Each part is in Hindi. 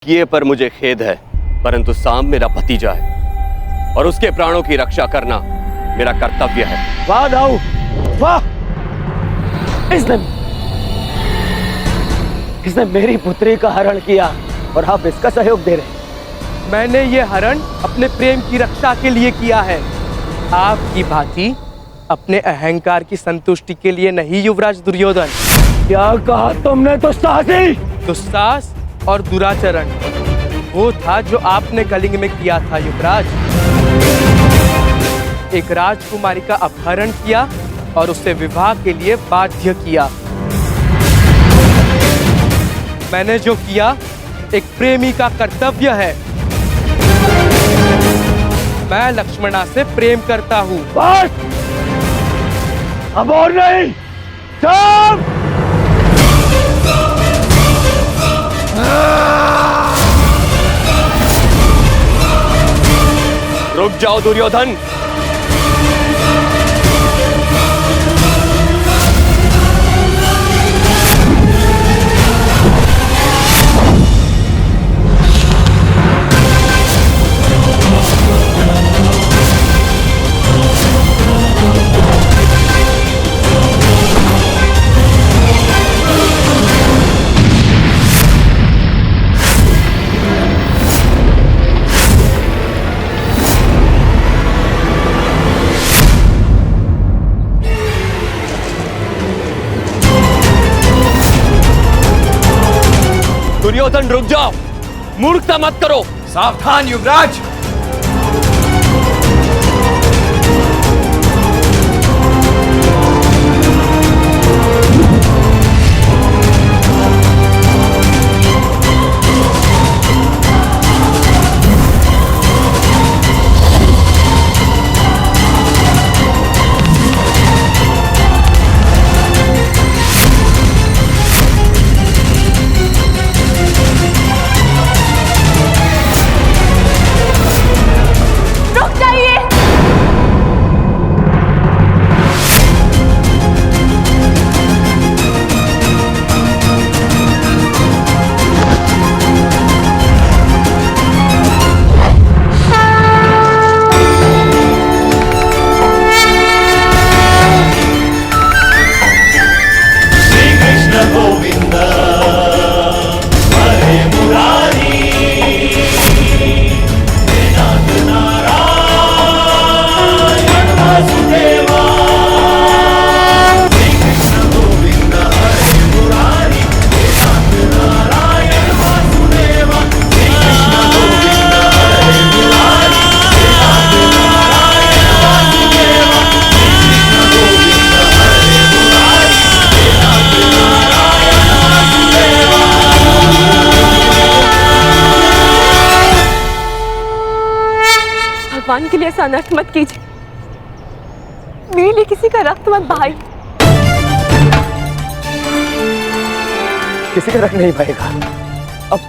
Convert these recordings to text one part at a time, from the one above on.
किए पर मुझे खेद है, परंतु साम मेरा भतीजा है और उसके प्राणों की रक्षा करना मेरा कर्तव्य है। वाह दाऊ, वाह! इसने मेरी पुत्री का हरण किया और आप इसका सहयोग दे रहे। मैंने ये हरण अपने प्रेम की रक्षा के लिए किया है, आपकी भांति अपने अहंकार की संतुष्टि के लिए नहीं युवराज दुर्योधन। क्या कहा तुमने? दुस्साहस और दुराचरण वो था जो आपने कलिंग में किया था युवराज। एक राजकुमारी का अपहरण किया और उससे विवाह के लिए बाध्य किया। मैंने जो किया एक प्रेमी का कर्तव्य है। मैं लक्ष्मणा से प्रेम करता हूँ। बस! अब और नहीं। सब! रुक जाओ दुर्योधन। दुर्योधन रुक जाओ, मूर्खता मत करो। सावधान युवराज। भगवान के लिए ऐसा अनर्थ मत कीजिए। मेरे लिए किसी का रक्त मत बहाइए। किसी का रक्त नहीं बहेगा। अब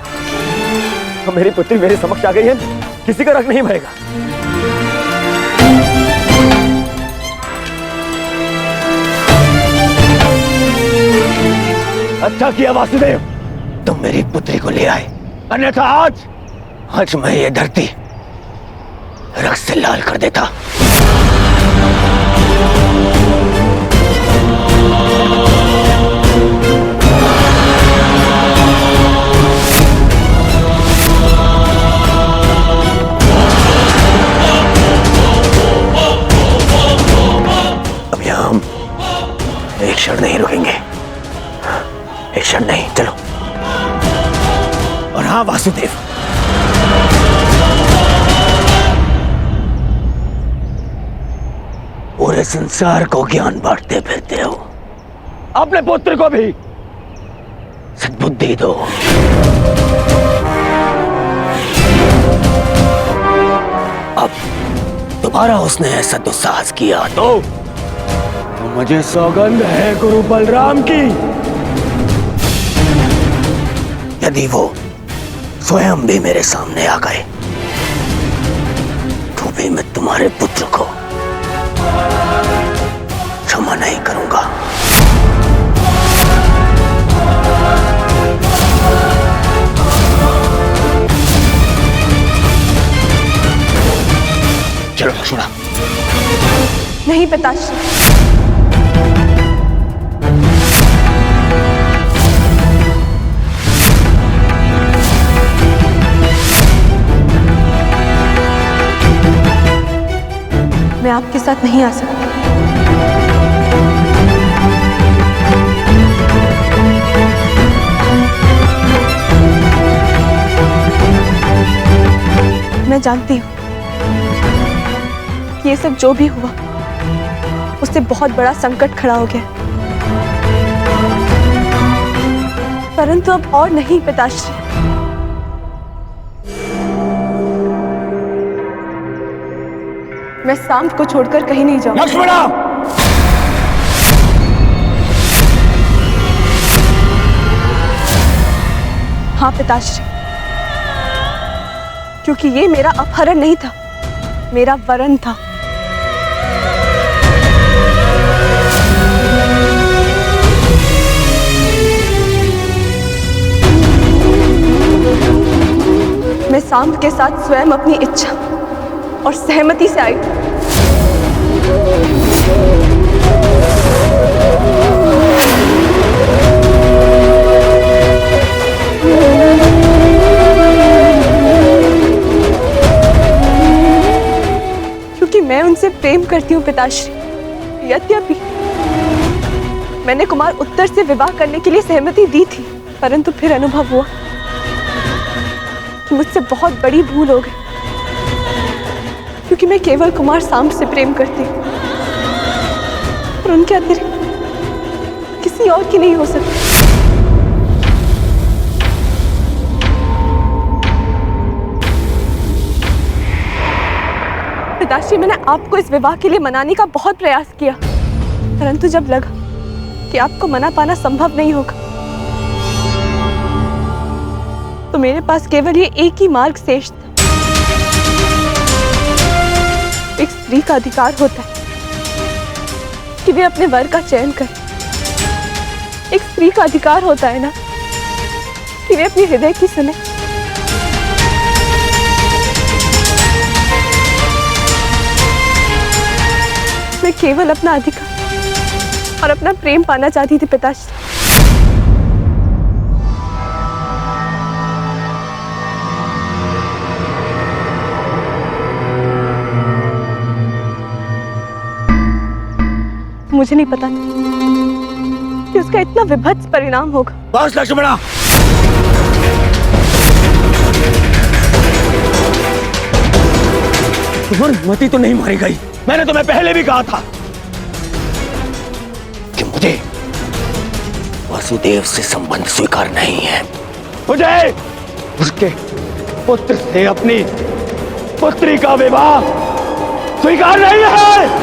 मेरी पुत्री मेरे समक्ष आ गई है, किसी का रक्त नहीं बहेगा। अच्छा किया वासुदेव, तुम मेरी पुत्री को ले आए, अन्यथा आज मैं ये धरती रक्त से लाल कर देता। अब यहां हम एक क्षण नहीं रुकेंगे, एक क्षण नहीं। चलो। और हाँ वासुदेव, पूरे संसार को ज्ञान बांटते फिरते हो, अपने पुत्र को भी सद्बुद्धि दो। अब दोबारा उसने ऐसा दुस्साहस किया तो मुझे सौगंध है गुरु बलराम की, यदि वो स्वयं भी मेरे सामने आ गए तो भी मैं तुम्हारे पुत्र को क्षमा नहीं करूंगा। लक्ष्मणा। नहीं पिताश्री, मैं आपके साथ नहीं आ सकती। मैं जानती हूँ कि ये सब जो भी हुआ उससे बहुत बड़ा संकट खड़ा हो गया, परंतु अब और नहीं पिताश्री। मैं सांप को छोड़कर कहीं नहीं जाऊंगी। लक्ष्मणा! हाँ पिताश्री, क्योंकि ये मेरा अपहरण नहीं था, मेरा वरण था। मैं सांप के साथ स्वयं अपनी इच्छा और सहमति से आई। क्योंकि मैं उनसे प्रेम करती हूँ पिताश्री। यद्यपि मैंने कुमार उत्तर से विवाह करने के लिए सहमति दी थी, परंतु फिर अनुभव हुआ कि मुझसे बहुत बड़ी भूल हो गई, क्योंकि मैं केवल कुमार सांब से प्रेम करती हूँ और उनके अतिरिक्त किसी और की नहीं हो सकती। पिताश्री, मैंने आपको इस विवाह के लिए मनाने का बहुत प्रयास किया, परंतु जब लगा कि आपको मना पाना संभव नहीं होगा, तो मेरे पास केवल ये एक ही मार्ग शेष था। एक स्त्री का अधिकार होता है कि वे अपने वर का चयन करे। एक स्त्री का अधिकार होता है ना कि वे अपने हृदय की सुने। मैं केवल अपना अधिकार और अपना प्रेम पाना चाहती थी पिताश्री। मुझे नहीं पता कि उसका इतना विभत्स परिणाम होगा। बस लक्ष्मणा! तुम्हारी मति तो नहीं मारी गई। मैंने तुम्हें पहले भी कहा था कि मुझे वासुदेव से संबंध स्वीकार नहीं है। मुझे उसके पुत्र से अपनी पुत्री का विवाह स्वीकार नहीं है।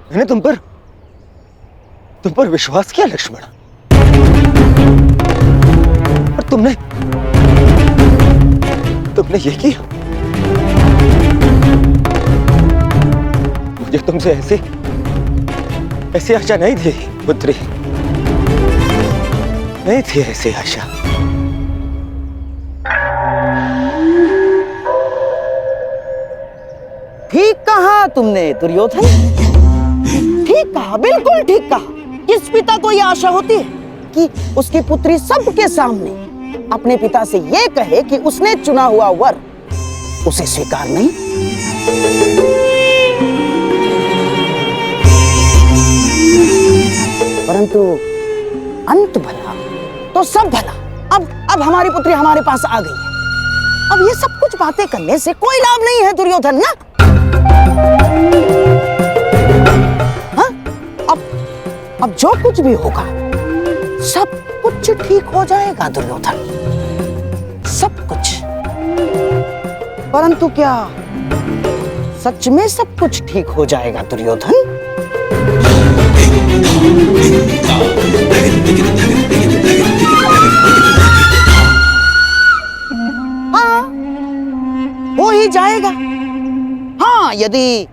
मैंने तुम पर विश्वास किया लक्ष्मण, और तुमने ये किया। मुझे तुमसे ऐसी आशा नहीं थी पुत्री, नहीं थी ऐसी आशा। ठीक कहा तुमने दुर्योधन, ठीक कहा, बिल्कुल ठीक कहा। किस पिता को यह आशा होती है कि उसकी पुत्री सबके सामने अपने पिता से यह कहे कि उसने चुना हुआ वर उसे स्वीकार नहीं। परंतु अंत भला तो सब भला। अब हमारी पुत्री हमारे पास आ गई है। अब ये सब कुछ बातें करने से कोई लाभ नहीं है दुर्योधन ना। हाँ? अब जो कुछ भी होगा सब कुछ ठीक हो जाएगा दुर्योधन, सब कुछ। परंतु क्या सच में सब कुछ ठीक हो जाएगा दुर्योधन? हाँ, हो ही जाएगा। हाँ, यदि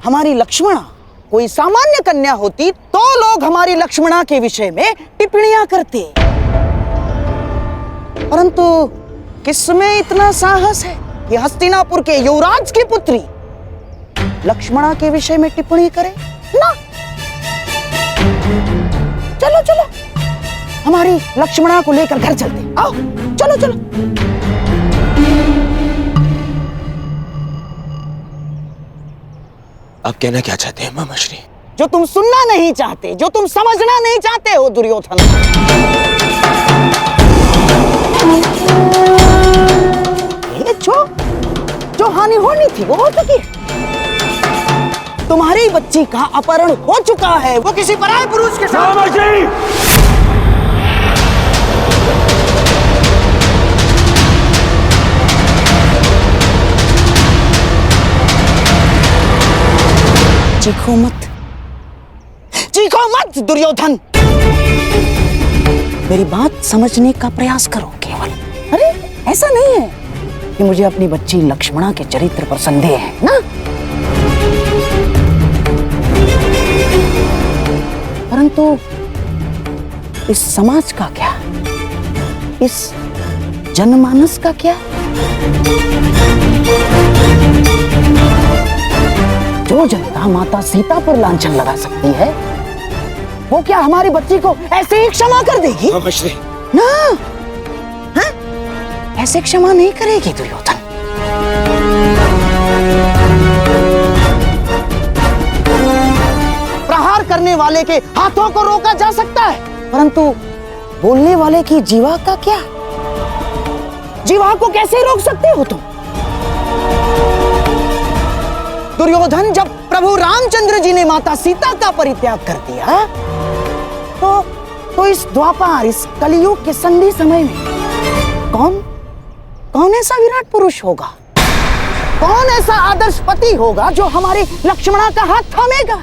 हमारी लक्ष्मणा कोई सामान्य कन्या होती तो लोग हमारी लक्ष्मणा के विषय में टिप्पणियां करते, परंतु किसमें इतना साहस है कि हस्तिनापुर के युवराज की पुत्री लक्ष्मणा के विषय में टिप्पणी करे? ना। चलो चलो, हमारी लक्ष्मणा को लेकर घर चलते। आओ, चलो चलो। आप कहना क्या चाहते हैं मामाश्री? जो तुम सुनना नहीं चाहते, जो तुम समझना नहीं चाहते हो दुर्योधन। ये जो हानि होनी थी वो हो चुकी है। तुम्हारी बच्ची का अपहरण हो चुका है, वो किसी पराये पुरुष के साथ। चीखो मत दुर्योधन। मेरी बात समझने का प्रयास करो केवल। अरे ऐसा नहीं है कि मुझे अपनी बच्ची लक्ष्मणा के चरित्र पर संदेह है ना, परंतु इस समाज का क्या, इस जनमानस का क्या? जो जनता माता सीता पर लांछन लगा सकती है, वो क्या हमारी बच्ची को ऐसे ही क्षमा कर देगी? ना, हाँ? ऐसे क्षमा नहीं करेगी दुर्योधन। प्रहार करने वाले के हाथों को रोका जा सकता है, परंतु बोलने वाले की जीवा का क्या? जीवा को कैसे रोक सकते हो तुम? दुर्योधन, जब प्रभु रामचंद्र जी ने माता सीता का परित्याग कर दिया तो इस द्वापर, इस कलियुग के संधि समय में कौन ऐसा विराट पुरुष होगा, कौन ऐसा आदर्श पति होगा जो हमारे लक्ष्मणा का हाथ थामेगा?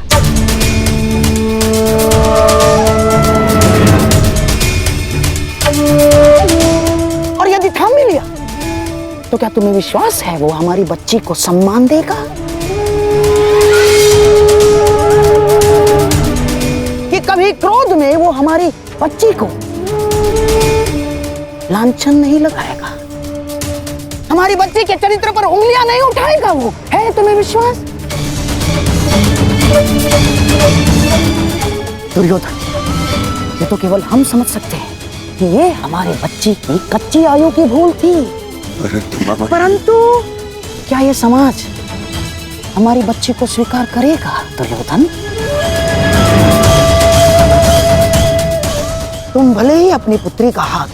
और यदि थाम भी लिया तो क्या तुम्हें विश्वास है वो हमारी बच्ची को सम्मान देगा? कि कभी क्रोध में वो हमारी बच्ची को लांछन नहीं लगाएगा, हमारी बच्ची के चरित्र पर उंगलियां नहीं उठाएगा? वो है तुम्हें विश्वास? दुर्योधन, ये तो केवल हम समझ सकते हैं कि ये हमारी बच्ची की कच्ची आयु की भूल थी, परंतु क्या ये समाज हमारी बच्ची को स्वीकार करेगा दुर्योधन? तुम भले ही अपनी पुत्री का हाथ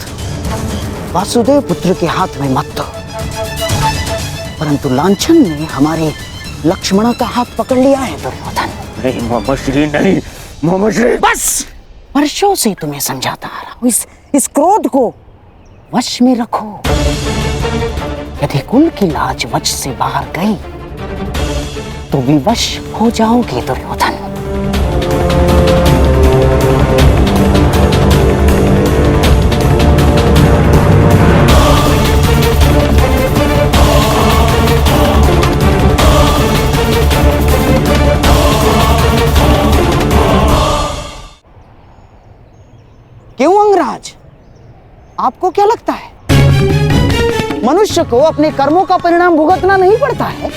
वासुदेव पुत्र के हाथ में मत दो, परंतु लांछन ने हमारे लक्ष्मणा का हाथ पकड़ लिया है दुर्योधन। नहीं मामाश्री, नहीं मामाश्री। बस वर्षों से तुम्हें समझाता आ रहा हूं, इस क्रोध को वश में रखो। यदि कुल की लाज वश से बाहर गई तो विवश हो जाओगे दुर्योधन। क्यों अंगराज, आपको क्या लगता है मनुष्य को अपने कर्मों का परिणाम भुगतना नहीं पड़ता है?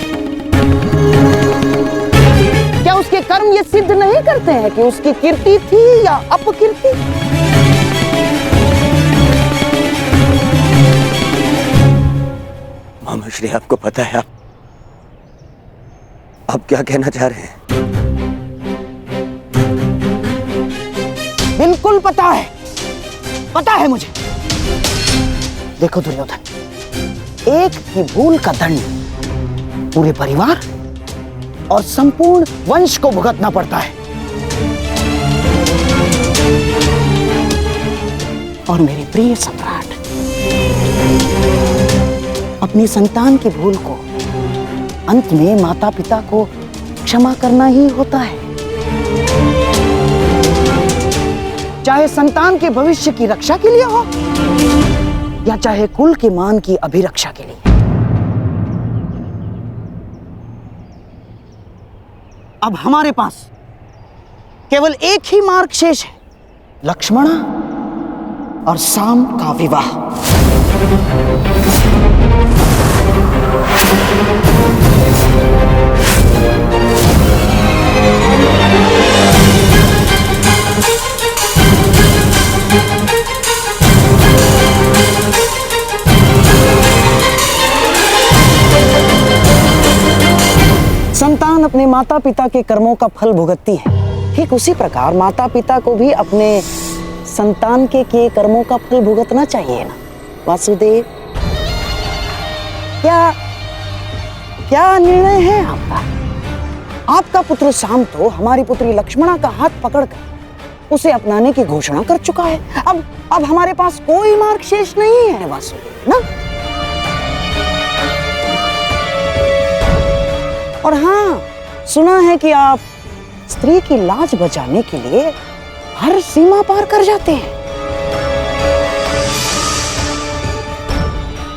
क्या उसके कर्म ये सिद्ध नहीं करते हैं कि उसकी कीर्ति थी या अपकीर्ति? मामाश्री, आपको पता है आप क्या कहना चाह रहे हैं? बिल्कुल पता है मुझे। देखो दुर्योधन, एक ही भूल का दंड पूरे परिवार और संपूर्ण वंश को भुगतना पड़ता है, और मेरे प्रिय सम्राट, अपनी संतान की भूल को अंत में माता पिता को क्षमा करना ही होता है, चाहे संतान के भविष्य की रक्षा के लिए हो या चाहे कुल के मान की अभिरक्षा के लिए। अब हमारे पास केवल एक ही मार्ग शेष है, लक्ष्मणा और शाम का विवाह। संतान अपने माता पिता के कर्मों का फल भुगतती है, ठीक उसी प्रकार माता पिता को भी अपने संतान के किए कर्मों का फल भुगतना चाहिए ना वासुदेव। क्या निर्णय है आपका? आपका पुत्र शाम तो हमारी पुत्री लक्ष्मणा का हाथ पकड़कर उसे अपनाने की घोषणा कर चुका है। अब हमारे पास कोई मार्ग शेष नहीं है वासुदेव ना। और हाँ, सुना है कि आप स्त्री की लाज बचाने के लिए हर सीमा पार कर जाते हैं,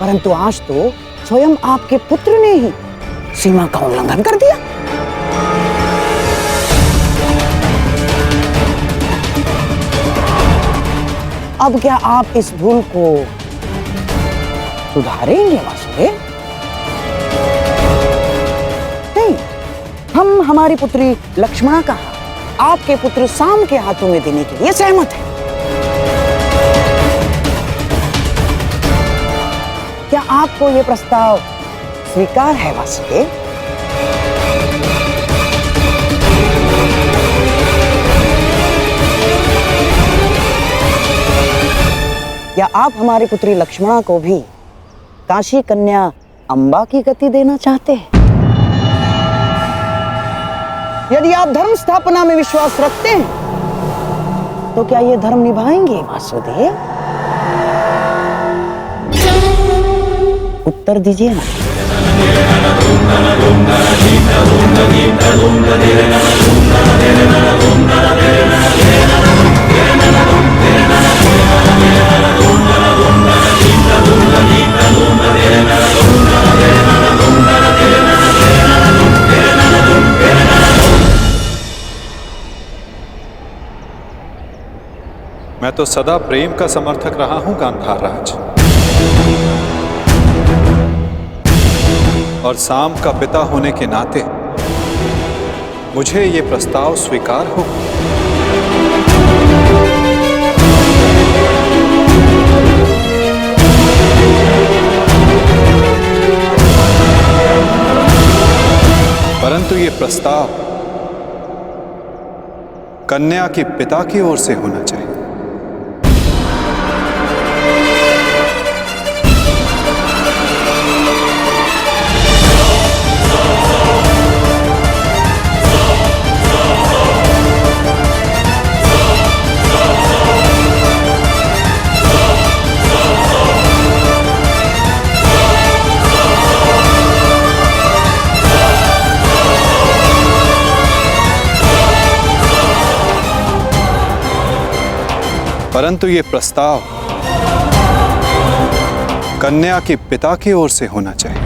परंतु आज तो स्वयं आपके पुत्र ने ही सीमा का उल्लंघन कर दिया। अब क्या आप इस भूल को सुधारेंगे वासुदेव? नहीं, हम हमारी पुत्री लक्ष्मणा का आपके पुत्र शाम के हाथों में देने के लिए सहमत हैं। क्या आपको यह प्रस्ताव स्वीकार है वासुदेव? या आप हमारी पुत्री लक्ष्मणा को भी काशी कन्या अंबा की गति देना चाहते हैं? यदि आप धर्म स्थापना में विश्वास रखते हैं तो क्या ये धर्म निभाएंगे वासुदेव? उत्तर दीजिए ना। मैं तो सदा प्रेम का समर्थक रहा हूं गांधार राज, और शाम का पिता होने के नाते मुझे ये प्रस्ताव स्वीकार हो। परंतु ये प्रस्ताव कन्या के पिता की ओर से होना चाहिए। परंतु ये प्रस्ताव कन्या के पिता की ओर से होना चाहिए।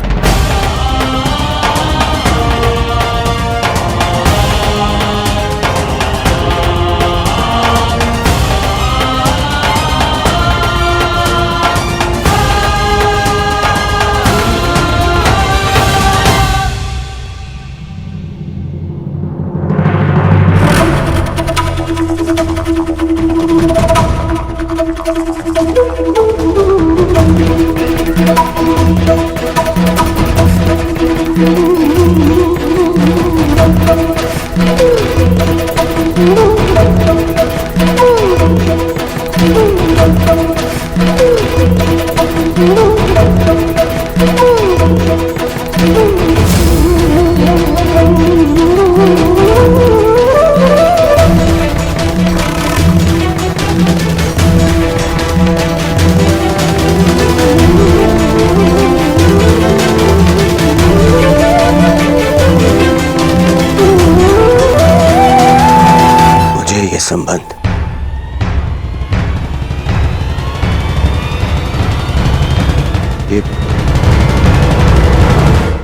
संबंध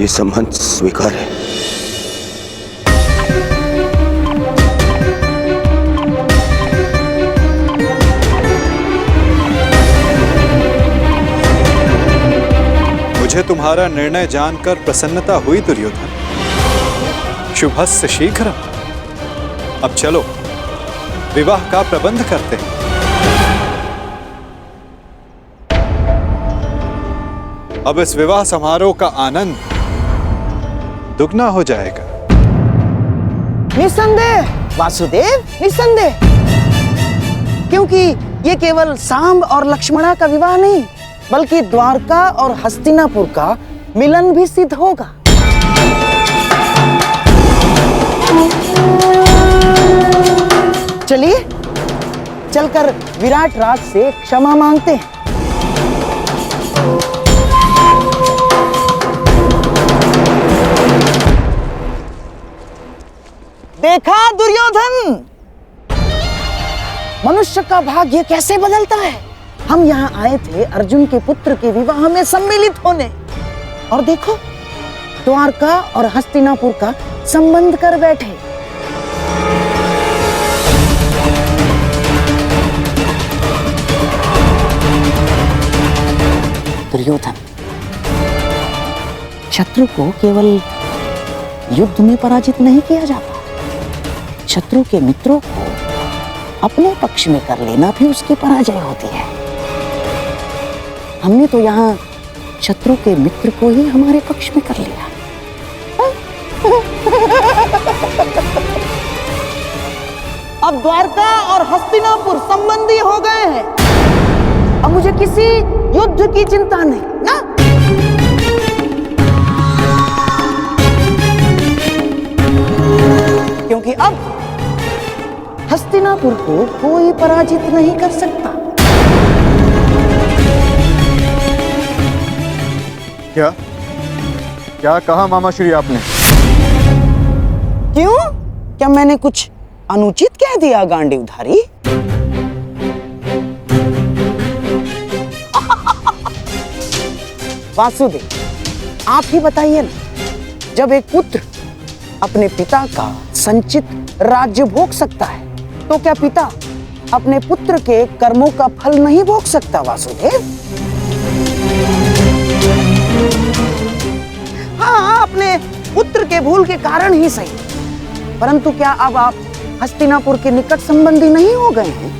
ये संबंध स्वीकार है। मुझे तुम्हारा निर्णय जानकर प्रसन्नता हुई दुर्योधन। शुभस्य शीघ्रम। अब चलो विवाह का प्रबंध करते हैं। अब इस विवाह समारोह का आनंद दुगना हो जाएगा। निस्संदेह वासुदेव, निस्संदेह, क्योंकि ये केवल सांब और लक्ष्मणा का विवाह नहीं, बल्कि द्वारका और हस्तिनापुर का मिलन भी सिद्ध होगा। चलिए चलकर विराट राज से क्षमा मांगते हैं। देखा दुर्योधन, मनुष्य का भाग्य कैसे बदलता है। हम यहाँ आए थे अर्जुन के पुत्र के विवाह में सम्मिलित होने, और देखो द्वारका और हस्तिनापुर का संबंध कर बैठे। दुर्योधन, शत्रु को केवल युद्ध में पराजित नहीं किया जाता, शत्रु के मित्रों को अपने पक्ष में कर लेना भी उसकी पराजय होती है। हमने तो यहाँ शत्रु के मित्र को ही हमारे पक्ष में कर लिया। अब द्वारका और हस्तिनापुर संबंधी हो गए हैं। अब मुझे किसी युद्ध की चिंता नहीं ना। क्योंकि अब हस्तिनापुर को कोई पराजित नहीं कर सकता। क्या क्या कहा मामाश्री आपने? क्यों? क्या मैंने कुछ अनुचित कह दिया गांडीवधारी? वासुदेव, आप ही बताइए ना, जब एक पुत्र अपने पिता का संचित राज्य भोग सकता है, तो क्या पिता अपने पुत्र के कर्मों का फल नहीं भोग सकता? वासुदेव, हाँ, अपने पुत्र के भूल के कारण ही सही, परंतु क्या अब आप हस्तिनापुर के निकट संबंधी नहीं हो गए हैं?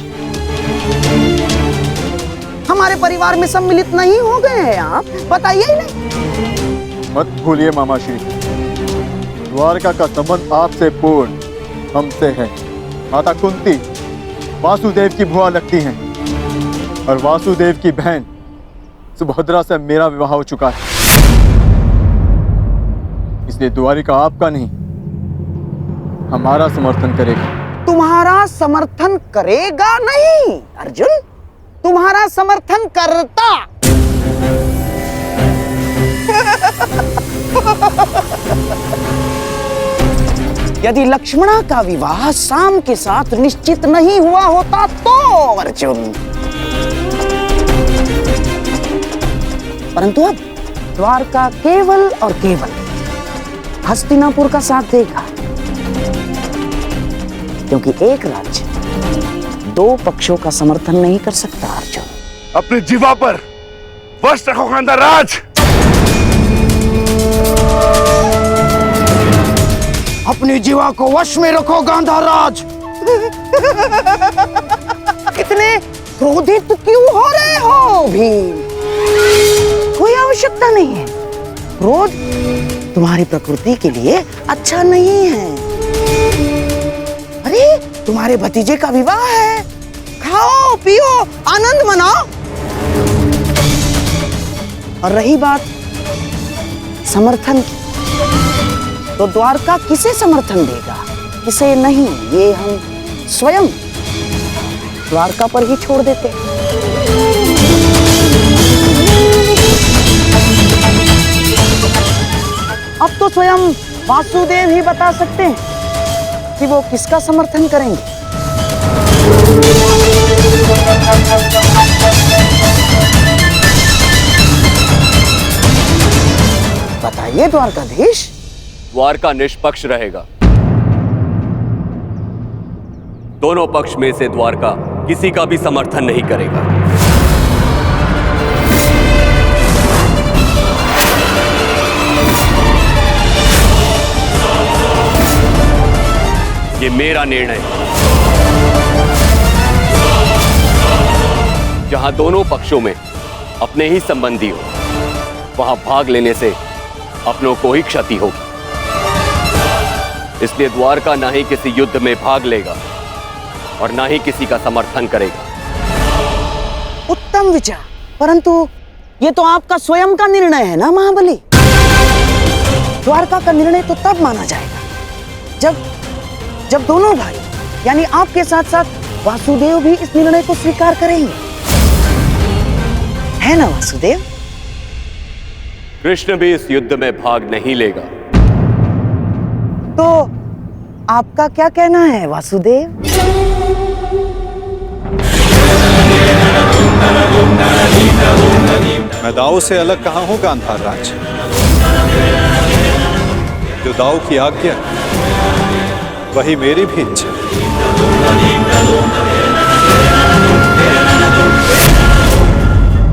हमारे परिवार में सम्मिलित नहीं हो गए हैं आप? बताइए ही नहीं। मत भूलिए मामाश्री, द्वारका का संबंध आपसे पूर्ण हमसे है। माता कुंती वासुदेव की बुआ लगती हैं, और वासुदेव की बहन सुभद्रा से मेरा विवाह हो चुका है। इसलिए द्वारिका आपका नहीं, हमारा समर्थन करेगा। तुम्हारा समर्थन करेगा नहीं अर्जुन, तुम्हारा समर्थन करता। यदि लक्ष्मणा का विवाह सांब के साथ निश्चित नहीं हुआ होता तो अर्जुन, परंतु अब द्वारका केवल और केवल हस्तिनापुर का साथ देगा, क्योंकि एक राज्य दो पक्षों का समर्थन नहीं कर सकता। अर्जुन, अपनी जीवा पर वश रखो गांधाराज। अपनी जीवा को वश में रखो गांधाराज। इतने क्रोधित क्यों हो रहे हो भीम? कोई आवश्यकता नहीं है। क्रोध तुम्हारी प्रकृति के लिए अच्छा नहीं है। अरे, तुम्हारे भतीजे का विवाह है, खाओ पियो आनंद मनाओ। और रही बात समर्थन की, तो द्वारका किसे समर्थन देगा, किसे नहीं, ये हम स्वयं द्वारका पर ही छोड़ देते हैं। अब तो स्वयं वासुदेव ही बता सकते हैं कि वो किसका समर्थन करेंगे। बताइए द्वारकाधीश। द्वारका निष्पक्ष रहेगा। दोनों पक्ष में से द्वारका किसी का भी समर्थन नहीं करेगा। ये मेरा निर्णय है। जहां दोनों पक्षों में अपने ही संबंधी हो, वहां भाग लेने से अपनों को ही क्षति होगी। इसलिए द्वारका ना ही किसी युद्ध में भाग लेगा और ना ही किसी का समर्थन करेगा। उत्तम विचार, परंतु ये तो आपका स्वयं का निर्णय है ना महाबली। द्वारका का निर्णय तो तब माना जाएगा जब दोनों भाई यानी आपके साथ साथ वासुदेव भी इस निर्णय को स्वीकार करेंगे, है ना वासुदेव? कृष्ण भी इस युद्ध में भाग नहीं लेगा। तो आपका क्या कहना है वासुदेव? मैं दाव से अलग कहाँ हूँ गांधार राज। जो दाव की आज्ञा वही मेरी भी इच्छा।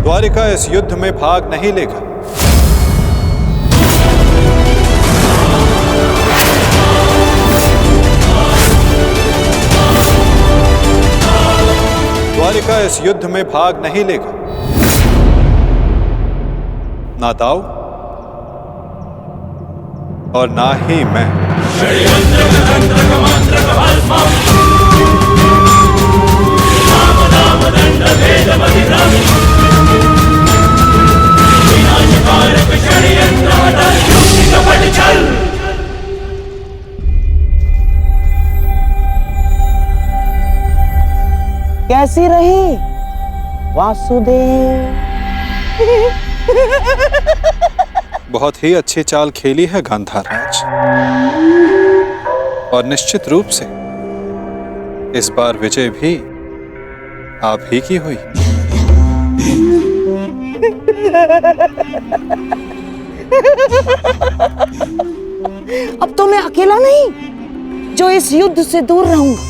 द्वारिका इस युद्ध में भाग नहीं लेगा। द्वारिका इस युद्ध में भाग नहीं लेगा। ना दाव और ना ही मैं। कैसी रही वासुदेव? बहुत ही अच्छी चाल खेली है गांधार राज, और निश्चित रूप से इस बार विजय भी आप ही की हुई। अब तो मैं अकेला नहीं जो इस युद्ध से दूर रहूंगा।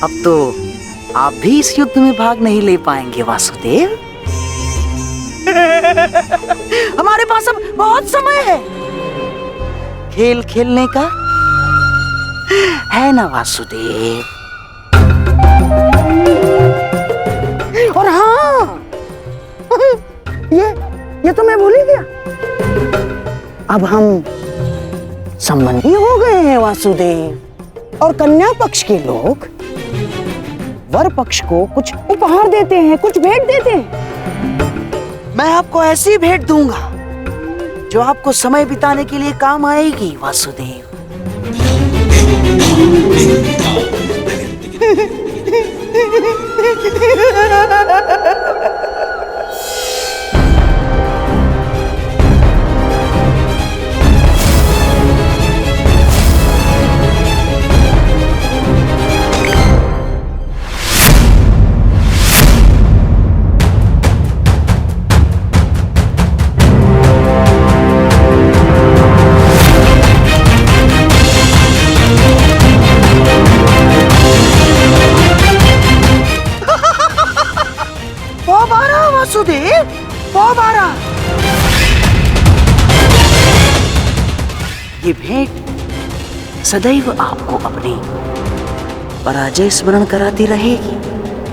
अब तो आप भी इस युद्ध में भाग नहीं ले पाएंगे वासुदेव। हमारे पास अब बहुत समय है खेल खेलने का, है ना वासुदेव? और हाँ, ये तो मैं भूल ही गया। अब हम संबंधी हो गए हैं वासुदेव, और कन्या पक्ष के लोग वर पक्ष को कुछ उपहार देते हैं, कुछ भेंट देते हैं। मैं आपको ऐसी भेंट दूंगा जो आपको समय बिताने के लिए काम आएगी वासुदेव। वासुदेव, ये भेंट सदैव आपको अपनी पराजय स्मरण कराती रहेगी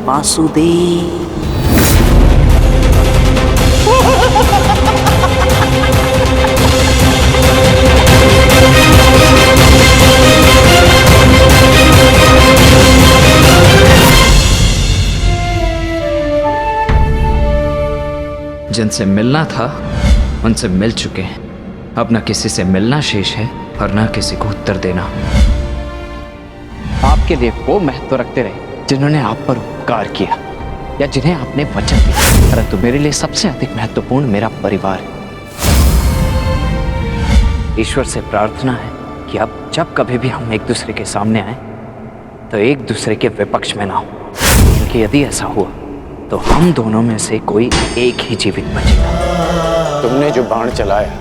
वासुदेव। जिनसे मिलना था उनसे मिल चुके हैं। अब न किसी से मिलना शेष है और न किसी को उत्तर देना। आपके लिए वो महत्व रखते रहे जिन्होंने आप पर उपकार किया या जिन्हें आपने वचन दिया, परंतु मेरे लिए सबसे अधिक महत्वपूर्ण मेरा परिवार है। ईश्वर से प्रार्थना है कि अब जब कभी भी हम एक दूसरे के सामने आए तो एक दूसरे के विपक्ष में ना हो, क्योंकि यदि ऐसा हुआ तो हम दोनों में से कोई एक ही जीवित बचेगा। तुमने जो बाण चलाया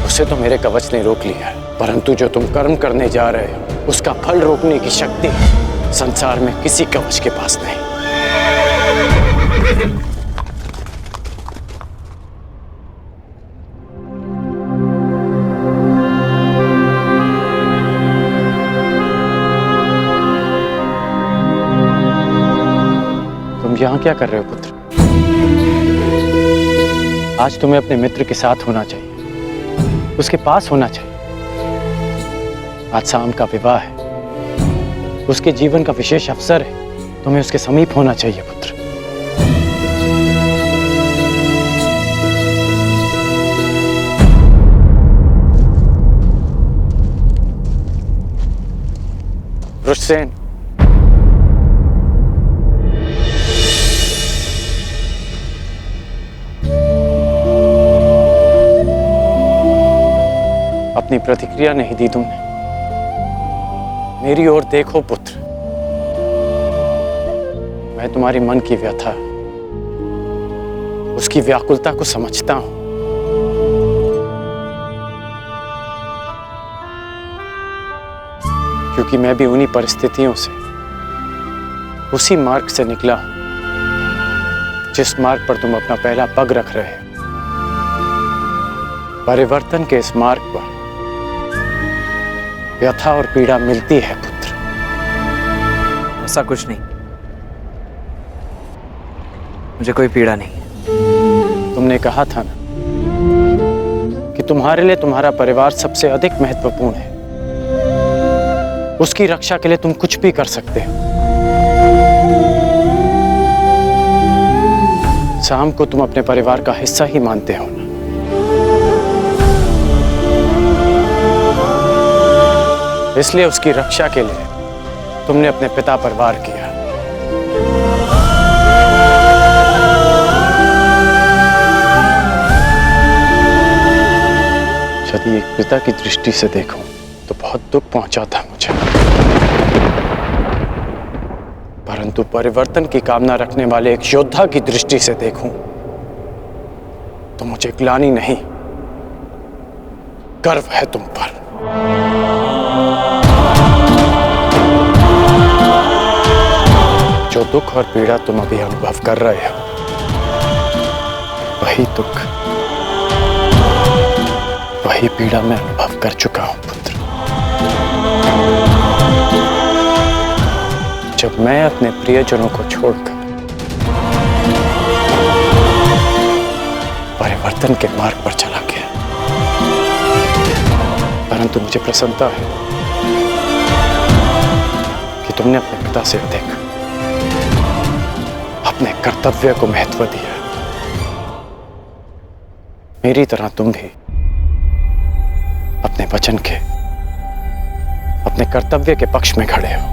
उसे तो मेरे कवच ने रोक लिया, परंतु जो तुम कर्म करने जा रहे हो उसका फल रोकने की शक्ति संसार में किसी कवच के पास नहीं। यहाँ क्या कर रहे हो पुत्र? आज तुम्हें अपने मित्र के साथ होना चाहिए, उसके पास होना चाहिए। आज शाम का विवाह है, उसके जीवन का विशेष अवसर है, तुम्हें उसके समीप होना चाहिए पुत्र। वृषसेन, अपनी प्रतिक्रिया नहीं दी तुमने। मेरी ओर देखो पुत्र, मैं तुम्हारी मन की व्यथा, उसकी व्याकुलता को समझता हूं। क्योंकक्योंकि मैं भी उन्हीं परिस्थितियों से, उसी मार्ग से निकला हूं जिस मार्ग पर तुम अपना पहला पग रख रहे हो। परिवर्तन के इस मार्ग पर व्यथा और पीड़ा मिलती है पुत्र। ऐसा कुछ नहीं, मुझे कोई पीड़ा नहीं। तुमने कहा था ना कि तुम्हारे लिए तुम्हारा परिवार सबसे अधिक महत्वपूर्ण है। उसकी रक्षा के लिए तुम कुछ भी कर सकते हो। शाम को तुम अपने परिवार का हिस्सा ही मानते हो ना। इसलिए उसकी रक्षा के लिए तुमने अपने पिता पर वार किया। यदि एक पिता की दृष्टि से देखूं तो बहुत दुख पहुंचा था मुझे, परंतु परिवर्तन की कामना रखने वाले एक योद्धा की दृष्टि से देखूं तो मुझे ग्लानि नहीं, गर्व है तुम पर। जो दुख और पीड़ा तुम अभी अनुभव कर रहे हो, वही दुख, वही पीड़ा मैं अनुभव कर चुका हूं पुत्र। जब मैं अपने प्रियजनों को छोड़कर परिवर्तन के मार्ग पर चला गया, परंतु मुझे प्रसन्नता है कि तुमने अपने पिता से अधिक अपने कर्तव्य को महत्व दिया। मेरी तरह तुम भी अपने वचन के, अपने कर्तव्य के पक्ष में खड़े हो,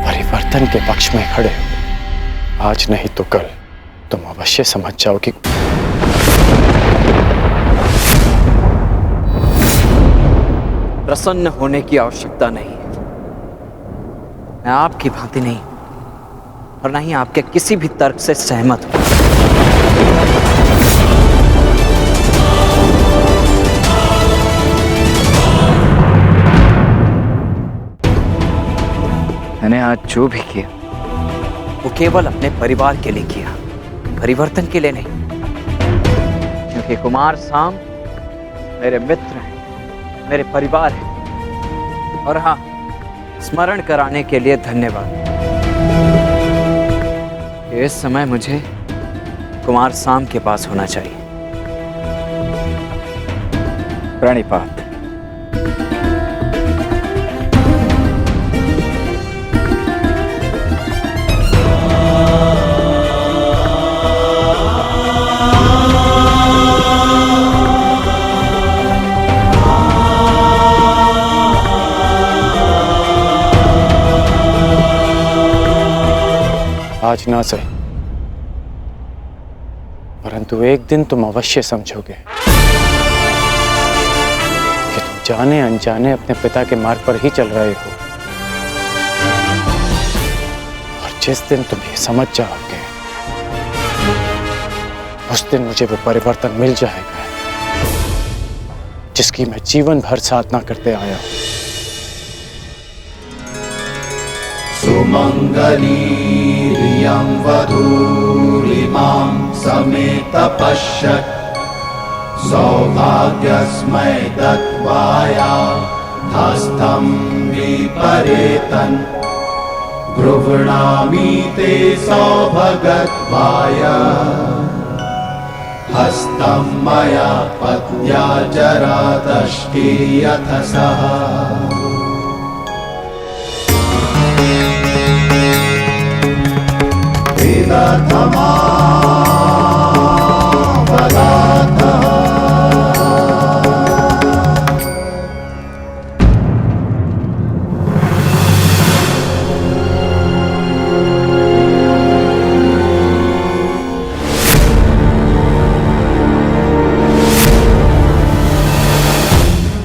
परिवर्तन के पक्ष में खड़े हो। आज नहीं तो कल तुम अवश्य समझ जाओगे। प्रसन्न होने की आवश्यकता नहीं। मैं आपकी भांति नहीं और ना ही आपके किसी भी तर्क से सहमत हूं। मैंने आज जो भी किया वो केवल अपने परिवार के लिए किया, परिवर्तन के लिए नहीं। क्योंकि कुमार साम मेरे मित्र हैं, मेरे परिवार हैं। और हाँ, स्मरण कराने के लिए धन्यवाद। इस समय मुझे कुमार साम के पास होना चाहिए। प्रणिपात। आज ना सही, परंतु एक दिन तुम अवश्य समझोगे कि तुम जाने अनजाने अपने पिता के मार्ग पर ही चल रहे हो। और जिस दिन तुम ये समझ जाओगे, उस दिन मुझे वो परिवर्तन मिल जाएगा जिसकी मैं जीवन भर साधना करते आया हूं। सुमंगलीरियं वधूरिमां समेत पश्यत् सौभाग्यस्मै दत्वाया हस्तं विपरेतन् गृह्णामि ते सौभगत्वाय हस्तं मया पत्या जरातष्टिर्यथ सः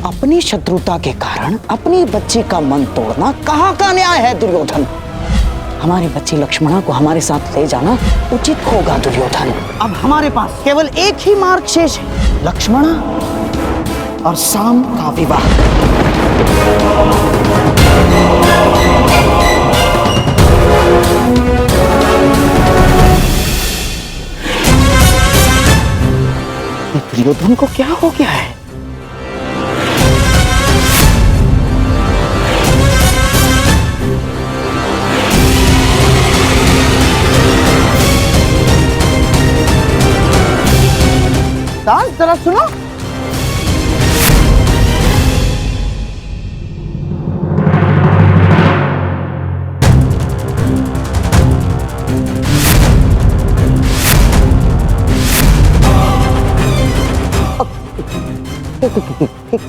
अपनी शत्रुता के कारण अपनी बच्ची का मन तोड़ना कहाँ का न्याय है दुर्योधन? हमारी बच्ची लक्ष्मणा को हमारे साथ ले जाना उचित होगा दुर्योधन। अब हमारे पास केवल एक ही मार्ग शेष है, लक्ष्मणा और शाम का विवाह। दुर्योधन को क्या हो गया है? दास जरा सुनो।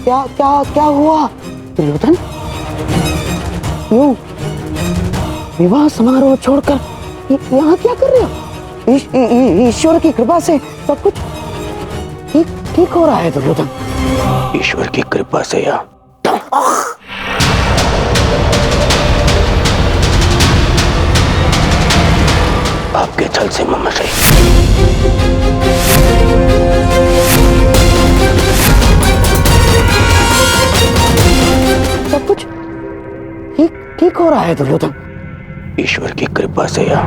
क्या क्या क्या हुआ दुर्योधन? यूं विवाह समारोह छोड़कर यहाँ क्या कर रहे हो? ईश्वर की कृपा से सब कुछ ठीक हो रहा है दुर्योधन। ईश्वर की कृपा से या आपके छल से ममशई। सब कुछ ठीक हो रहा है दुर्योधन। ईश्वर की कृपा से या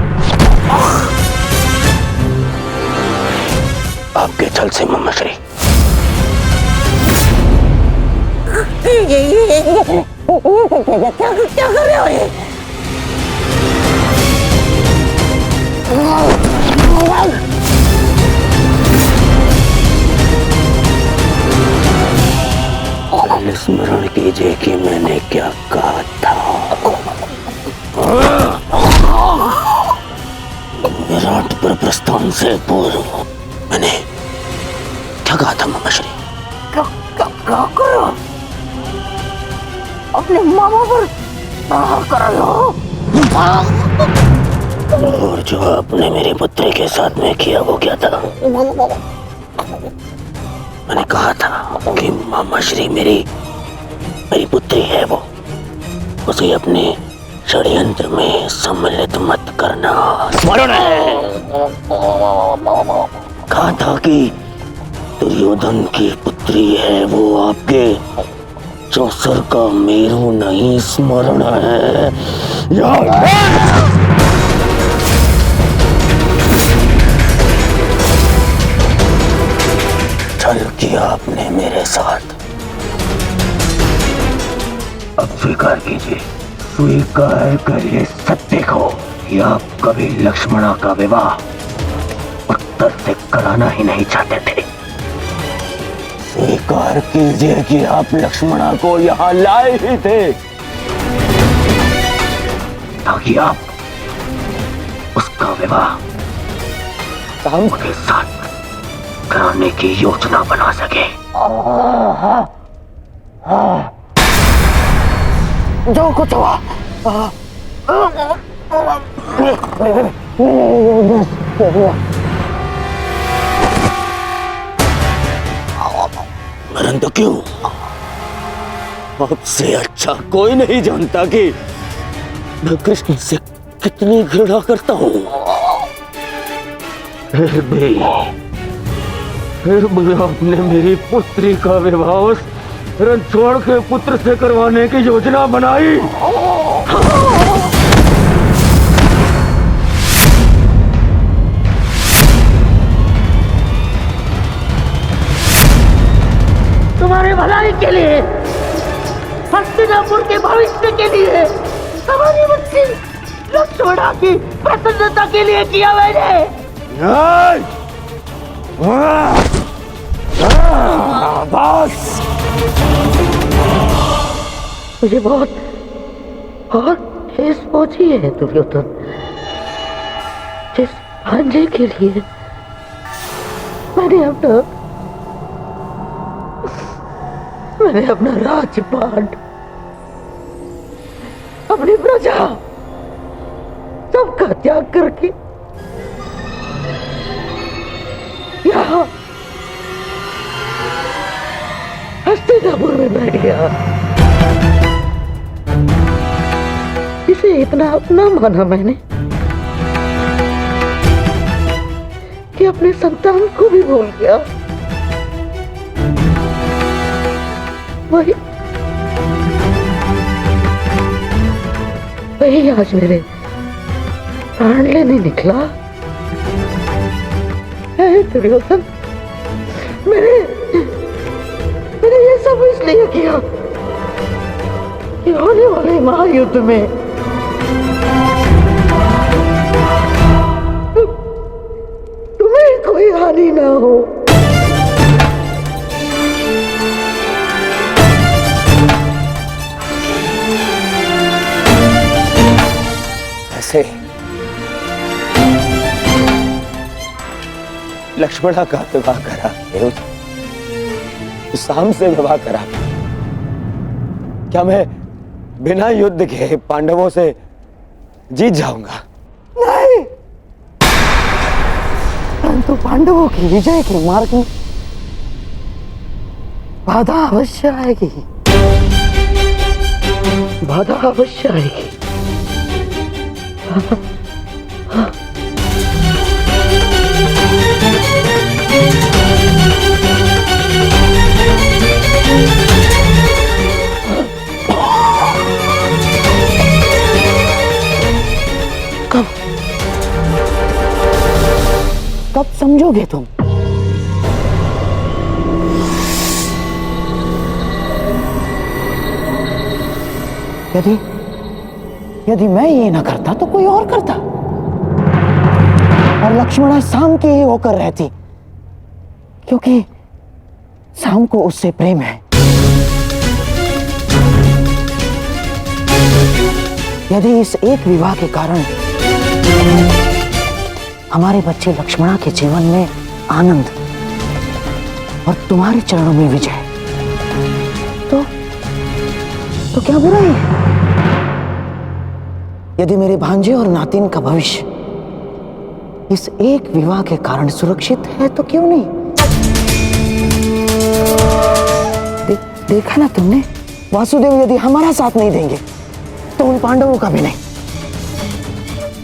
आपके छल से ममशई। क्या कर रहे हो ये? स्मरण कीजिए कि मैंने क्या कहा था। विराट पर प्रस्थान से पूर्व मैंने क्या कहा था ममश्री? क्या करो? अपने मामा पर कर रहे हो? और जो आपने मेरी पुत्री के साथ में किया वो क्या था? मैंने कहा था कि मामाश्री मेरी पुत्री है, वो उसे अपने षड्यंत्र में सम्मिलित मत करना। स्मरण है कहा था कि दुर्योधन की पुत्री है वो, आपके चौसर का मेरू नहीं। स्मरण है छल किया आपने मेरे साथ। अब स्वीकार कीजिए, स्वीकार करिए सत्य को कि आप कभी लक्ष्मणा का विवाह उत्तर से कराना ही नहीं चाहते थे। स्वीकार कीजिए कि आप लक्ष्मणा को यहाँ लाए ही थे ताकि आप उसका विवाह शाम के साथ कराने की योजना बना सके। जो कुछ हुआ परंतु क्यों? आपसे अच्छा कोई नहीं जानता कि मैं कृष्ण से कितनी घृणा करता हूँ। फिर भी आपने मेरी पुत्री का विवाह उस रणछोड़ के पुत्र से करवाने की योजना बनाई। तुम्हारे भलाई के लिए, हस्तिनापुर के भविष्य के लिए, हमारी बच्ची लक्ष्मणा की प्रसन्नता के लिए किया मैंने। बस मुझे बहुत ठेस पहुंची है दुर्योधन। जिस भांजे के लिए मैंने अपना राजपाट, अपनी प्रजा, सबका त्याग करके यहाँ हस्तिनापुर में बैठ गया। इसे इतना अपना माना मैंने कि अपने संतान को भी भूल गया। वही आज मेरे प्राण लेने निकला है दुर्योधन। मैंने ये सब इसलिए किया कि होने वाले महायुद्ध में तुम्हें कोई हानि ना हो। ऐसे लक्ष्मणा का विवाह करा, शाम से विवाह करा। क्या मैं बिना युद्ध के पांडवों से जीत जाऊंगा? नहीं, परंतु पांडवों की विजय के मार्ग में बाधा अवश्य आएगी। बाधा अवश्य आएगी। कब समझोगे तुम? यदि मैं ये ना करता तो कोई और करता, और लक्ष्मणा शाम की ही होकर रहती, क्योंकि शाम को उससे प्रेम है। यदि इस एक विवाह के कारण हमारे बच्चे लक्ष्मणा के जीवन में आनंद और तुम्हारे चरणों में विजय, तो क्या बुराई है? यदि मेरे भांजे और नातिन का भविष्य इस एक विवाह के कारण सुरक्षित है तो क्यों नहीं? देखा ना तुमने, वासुदेव यदि हमारा साथ नहीं देंगे तो उन पांडवों का भी नहीं।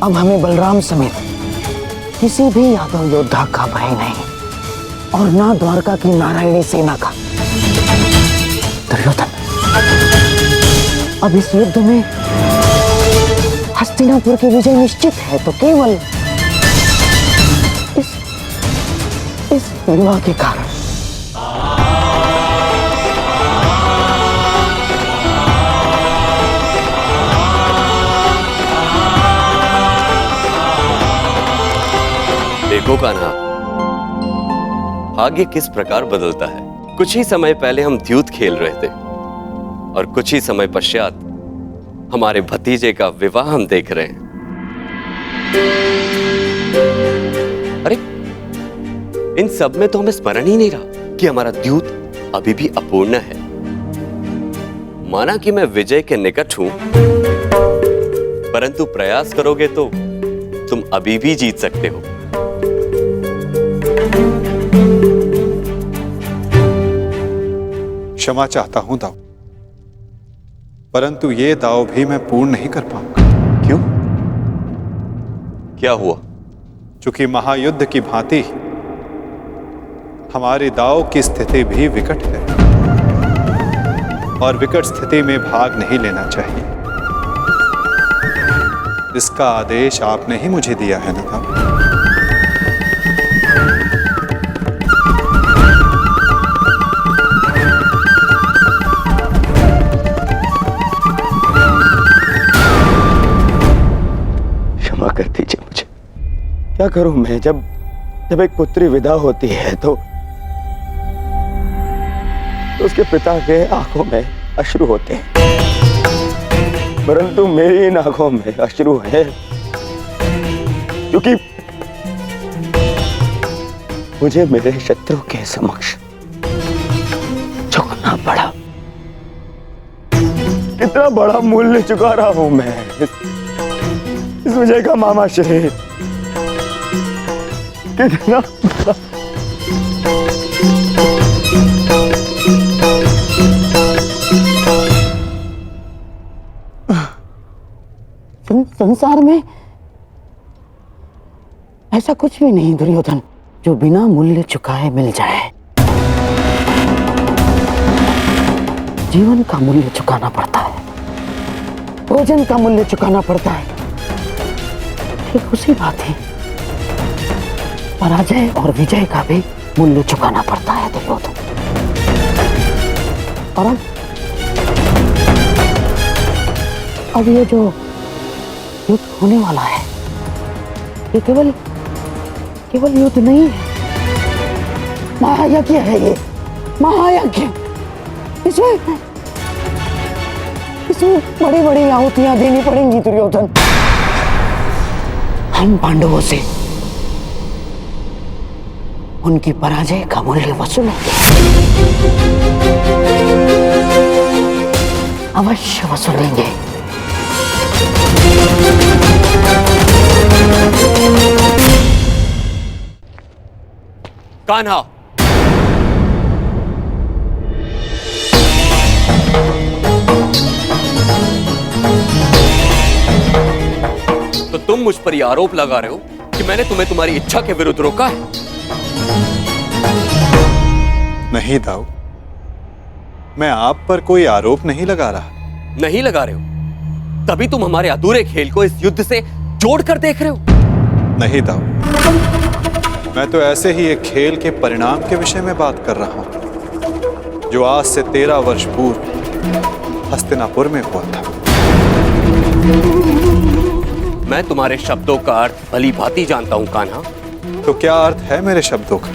अब हमें बलराम समेत किसी भी यादव योद्धा का भय नहीं, और ना द्वारका की नारायणी सेना का। दुर्योधन, अब इस युद्ध में हस्तिनापुर की विजय निश्चित है तो केवल इस विवाह के कारण। देखो कान्हा, भाग्य किस प्रकार बदलता है। कुछ ही समय पहले हम द्यूत खेल रहे थे और कुछ ही समय पश्चात हमारे भतीजे का विवाह हम देख रहे हैं। अरे इन सब में तो हमें स्मरण ही नहीं रहा कि हमारा द्यूत अभी भी अपूर्ण है। माना कि मैं विजय के निकट हूं, परंतु प्रयास करोगे तो तुम अभी भी जीत सकते हो। क्षमा चाहता हूं दाऊ, परंतु ये दाव भी मैं पूर्ण नहीं कर पाऊंगा। क्यों? क्या हुआ? चूंकि महायुद्ध की भांति हमारे दाव की स्थिति भी विकट है, और विकट स्थिति में भाग नहीं लेना चाहिए। इसका आदेश आपने ही मुझे दिया है ना दाऊ? क्या करूं मैं? जब एक पुत्री विदा होती है तो उसके पिता के आंखों में अश्रु होते हैं, परंतु मेरी इन आंखों में अश्रु है क्योंकि मुझे मेरे शत्रु के समक्ष झुकना पड़ा। कितना बड़ा मूल्य चुका रहा हूं मैं इस विजय का, मामा श्री। कितना बड़ा। संसार में ऐसा कुछ भी नहीं दुर्योधन जो बिना मूल्य चुकाए मिल जाए। जीवन का मूल्य चुकाना पड़ता है, भोजन का मूल्य चुकाना पड़ता है। ठीक उसी बात है, पराजय और विजय का भी मूल्य चुकाना पड़ता है दुर्योधन। और अब ये जो युद्ध होने वाला है, ये केवल युद्ध नहीं है, महायज्ञ है। ये महायज्ञ, इसमें बड़ी बड़ी आहुतियां देनी पड़ेंगी दुर्योधन। हम पांडवों से उनकी पराजय का मूल्य वसूलेंगे, अवश्य वसूलेंगे। कान्हा, तो तुम मुझ पर यह आरोप लगा रहे हो कि मैंने तुम्हें तुम्हारी इच्छा के विरुद्ध रोका है? नहीं दाऊ, मैं आप पर कोई आरोप नहीं लगा रहा। नहीं लगा रहे हो, तभी तुम हमारे अधूरे खेल को इस युद्ध से जोड़कर देख रहे हो। नहीं दाऊ, मैं तो ऐसे ही एक खेल के परिणाम के विषय में बात कर रहा हूं जो आज से 13 वर्ष पूर्व हस्तिनापुर में हुआ था। मैं तुम्हारे शब्दों का अर्थ भली भांति जानता हूं कान्हा। तो क्या अर्थ है मेरे शब्दों का?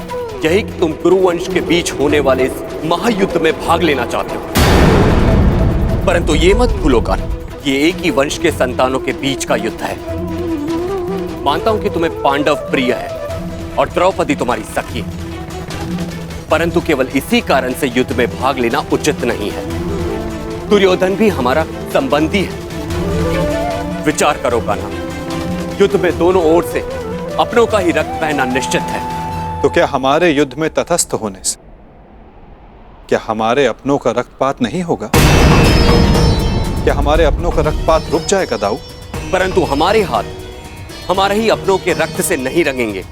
यही कि तुम कुरुवंश के बीच होने वाले इस महायुद्ध में भाग लेना चाहते हो, परंतु ये मत भूलो कान्हा, ये एक ही वंश के संतानों के बीच का युद्ध है। मानता हूं कि तुम्हें पांडव प्रिय है और द्रौपदी तुम्हारी सखी है, परंतु केवल इसी कारण से युद्ध में भाग लेना उचित नहीं है। दुर्योधन भी हमारा संबंधी है। विचार करो कान्हा, युद्ध में दोनों ओर से अपनों का ही रक्त बहना निश्चित है। तो क्या हमारे युद्ध में तटस्थ होने से क्या हमारे अपनों का रक्तपात नहीं होगा? क्या हमारे अपनों का रक्तपात रुक जाएगा दाऊ? परंतु हमारे हाथ हमारे ही अपनों के रक्त से नहीं रंगेंगे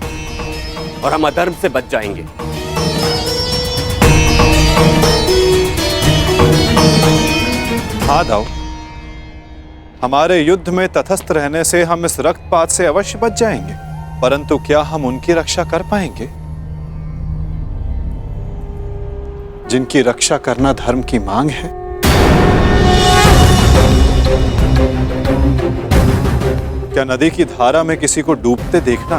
और हम अधर्म से बच जाएंगे। हाँ दाऊ, हमारे युद्ध में तटस्थ रहने से हम इस रक्तपात से अवश्य बच जाएंगे, परंतु क्या हम उनकी रक्षा कर पाएंगे जिनकी रक्षा करना धर्म की मांग है? क्या नदी की धारा में किसी को डूबते देखना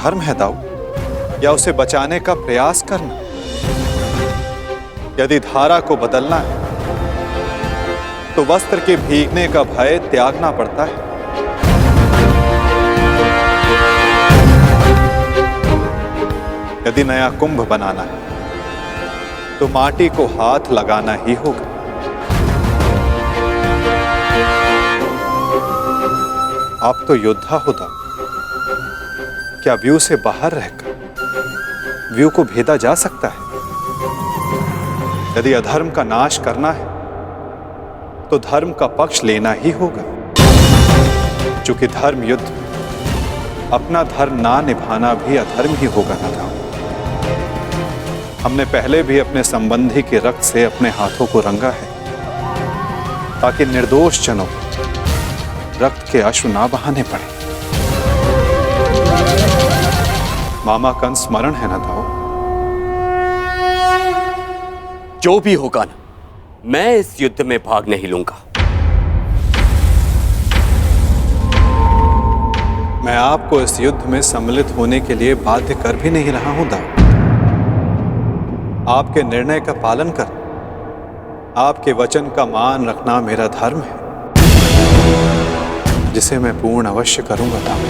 धर्म है दाऊ, या उसे बचाने का प्रयास करना? यदि धारा को बदलना है तो वस्त्र के भीगने का भय त्यागना पड़ता है। यदि नया कुंभ बनाना है तो माटी को हाथ लगाना ही होगा। आप तो योद्धा हो दाऊ, क्या व्यू से बाहर रहकर व्यू को भेदा जा सकता है? यदि अधर्म का नाश करना है तो धर्म का पक्ष लेना ही होगा, क्योंकि धर्म युद्ध अपना धर्म ना निभाना भी अधर्म ही होगा ना दाऊ। हमने पहले भी अपने संबंधी के रक्त से अपने हाथों को रंगा है ताकि निर्दोष जनों रक्त के अश्रु ना बहाने पड़े। मामा का स्मरण है ना दाऊ? जो भी होगा ना, मैं इस युद्ध में भाग नहीं लूंगा। मैं आपको इस युद्ध में सम्मिलित होने के लिए बाध्य कर भी नहीं रहा हूं दाऊ। आपके निर्णय का पालन कर, आपके वचन का मान रखना मेरा धर्म है, जिसे मैं पूर्ण अवश्य करूंगा दाऊ।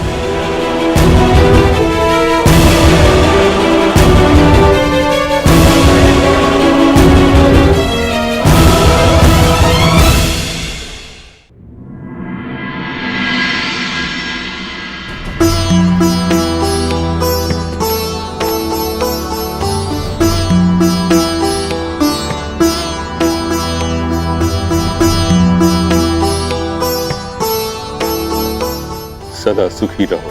सदा सुखी रहो।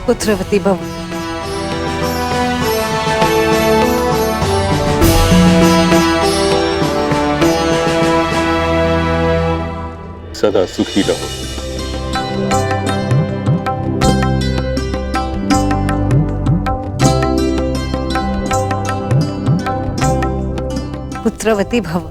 पुत्रवती भव। सदा सुखी रहो। पुत्रवती भव।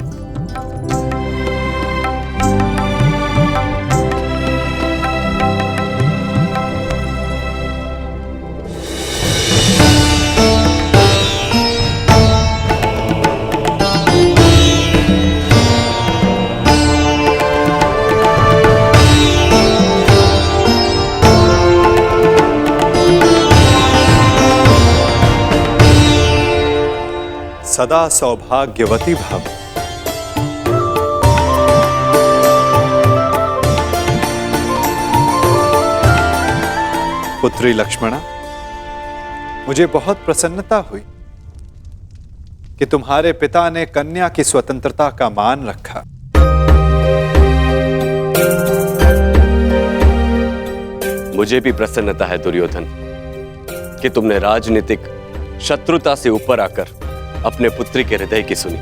सदा सौभाग्यवती भव। पुत्री लक्ष्मणा, मुझे बहुत प्रसन्नता हुई कि तुम्हारे पिता ने कन्या की स्वतंत्रता का मान रखा। मुझे भी प्रसन्नता है दुर्योधन कि तुमने राजनीतिक शत्रुता से ऊपर आकर अपने पुत्री के हृदय की सुनी,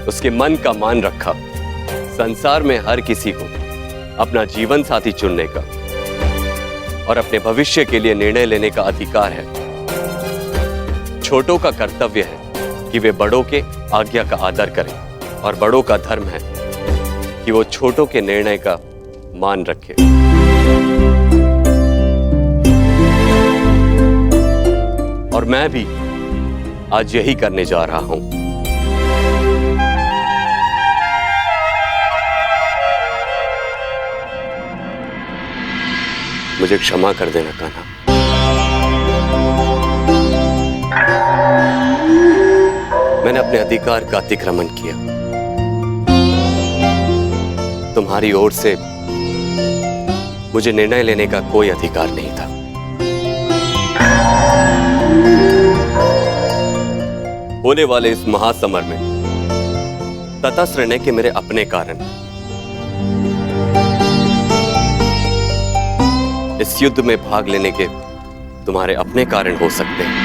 उसके मन का मान रखा। संसार में हर किसी को अपना जीवन साथी चुनने का और अपने भविष्य के लिए निर्णय लेने का अधिकार है। छोटों का कर्तव्य है कि वे बड़ों के आज्ञा का आदर करें और बड़ों का धर्म है कि वो छोटों के निर्णय का मान रखें। और मैं भी आज यही करने जा रहा हूं। मुझे क्षमा कर देना कान्हा। मैंने अपने अधिकार का अतिक्रमण किया। तुम्हारी ओर से मुझे निर्णय लेने का कोई अधिकार नहीं था। होने वाले इस महासमर में तटस्थ रहने के मेरे अपने कारण, इस युद्ध में भाग लेने के तुम्हारे अपने कारण हो सकते हैं।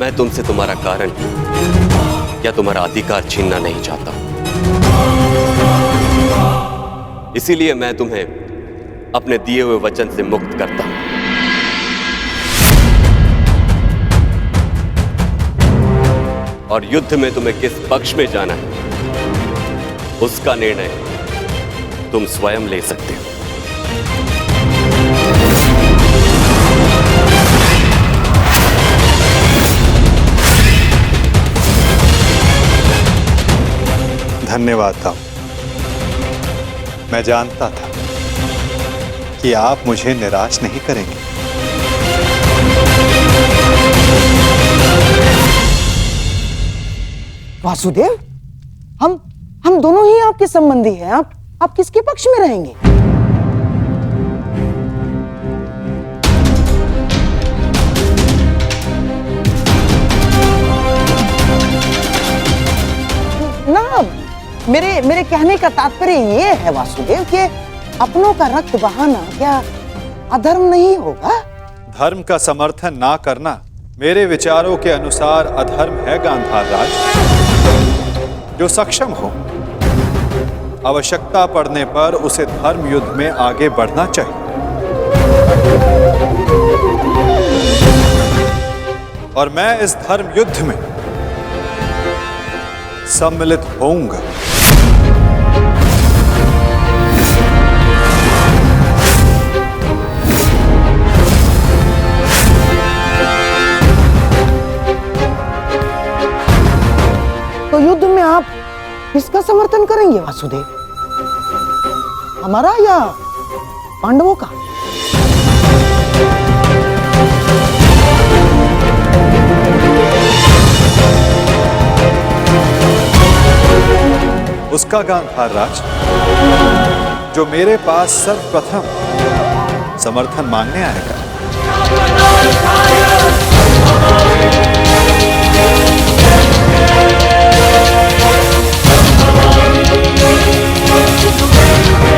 मैं तुमसे तुम्हारा कारण या तुम्हारा अधिकार छीनना नहीं चाहता। इसीलिए मैं तुम्हें अपने दिए हुए वचन से मुक्त करता हूं। और युद्ध में तुम्हें किस पक्ष में जाना है, उसका निर्णय तुम स्वयं ले सकते हो। धन्यवाद दाऊ। मैं जानता था कि आप मुझे निराश नहीं करेंगे। वासुदेव, हम दोनों ही आपके संबंधी हैं। आप किसके पक्ष में रहेंगे? ना, मेरे कहने का तात्पर्य ये है वासुदेव कि अपनों का रक्त बहाना क्या अधर्म नहीं होगा? धर्म का समर्थन ना करना मेरे विचारों के अनुसार अधर्म है गांधार राज। जो सक्षम हो, आवश्यकता पड़ने पर उसे धर्म युद्ध में आगे बढ़ना चाहिए। और मैं इस धर्म युद्ध में सम्मिलित होऊंगा। तो युद्ध में आप किसका समर्थन करेंगे वासुदेव? हमारा या पांडवों का? उसका गांधार राज जो मेरे पास सर्वप्रथम समर्थन मांगने आएगा।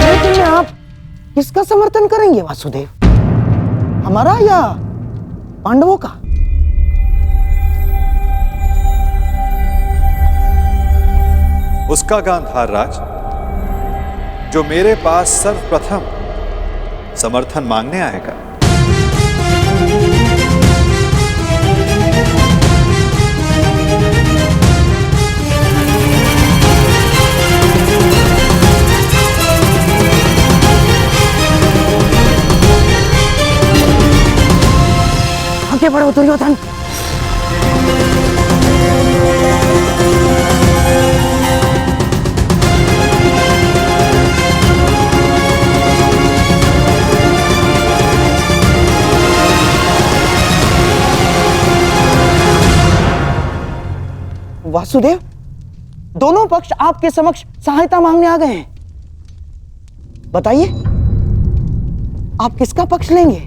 लेकिन आप किसका समर्थन करेंगे वासुदेव? हमारा या पांडवों का? उसका गांधार राज जो मेरे पास सर्वप्रथम समर्थन मांगने आएगा। आगे बढ़ो दुर्योधन। वासुदेव, दोनों पक्ष आपके समक्ष सहायता मांगने आ गए हैं। बताइए, आप किसका पक्ष लेंगे?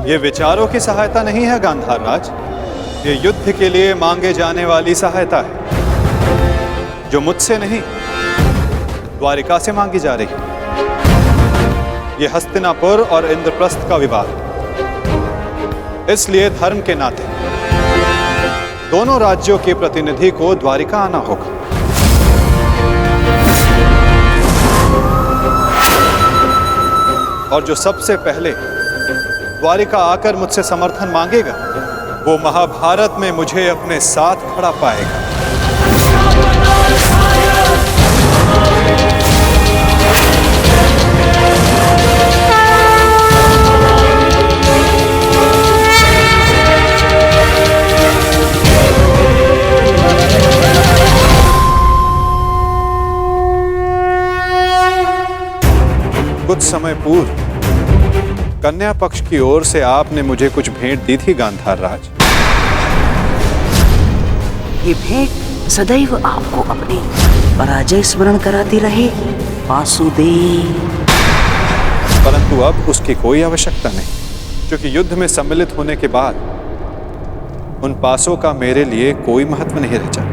ये विचारों की सहायता नहीं है गांधार राज, ये युद्ध के लिए मांगे जाने वाली सहायता है जो मुझसे नहीं द्वारिका से मांगी जा रही। ये हस्तिनापुर और इंद्रप्रस्थ का विवाद, इसलिए धर्म के नाते दोनों राज्यों के प्रतिनिधि को द्वारिका आना होगा। और जो सबसे पहले द्वारिका आकर मुझसे समर्थन मांगेगा वो महाभारत में मुझे अपने साथ खड़ा पाएगा। कुछ समय पूर्व कन्या पक्ष की ओर से आपने मुझे कुछ भेंट दी थी गांधार राज। ये भेंट सदैव आपको अपनी पराजय स्मरण कराती रहे वासुदेव। परंतु अब उसकी कोई आवश्यकता नहीं, क्योंकि युद्ध में सम्मिलित होने के बाद उन पासों का मेरे लिए कोई महत्व नहीं रह जाता।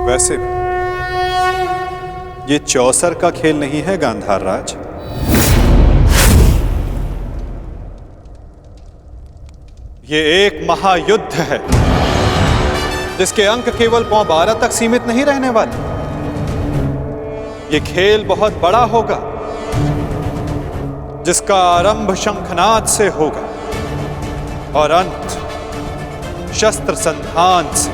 वैसे भी ये चौसर का खेल नहीं है गांधार राज। ये एक महायुद्ध है जिसके अंक केवल पौ 12 तक सीमित नहीं रहने वाले। ये खेल बहुत बड़ा होगा जिसका आरंभ शंखनाद से होगा और अंत शस्त्र संधान से।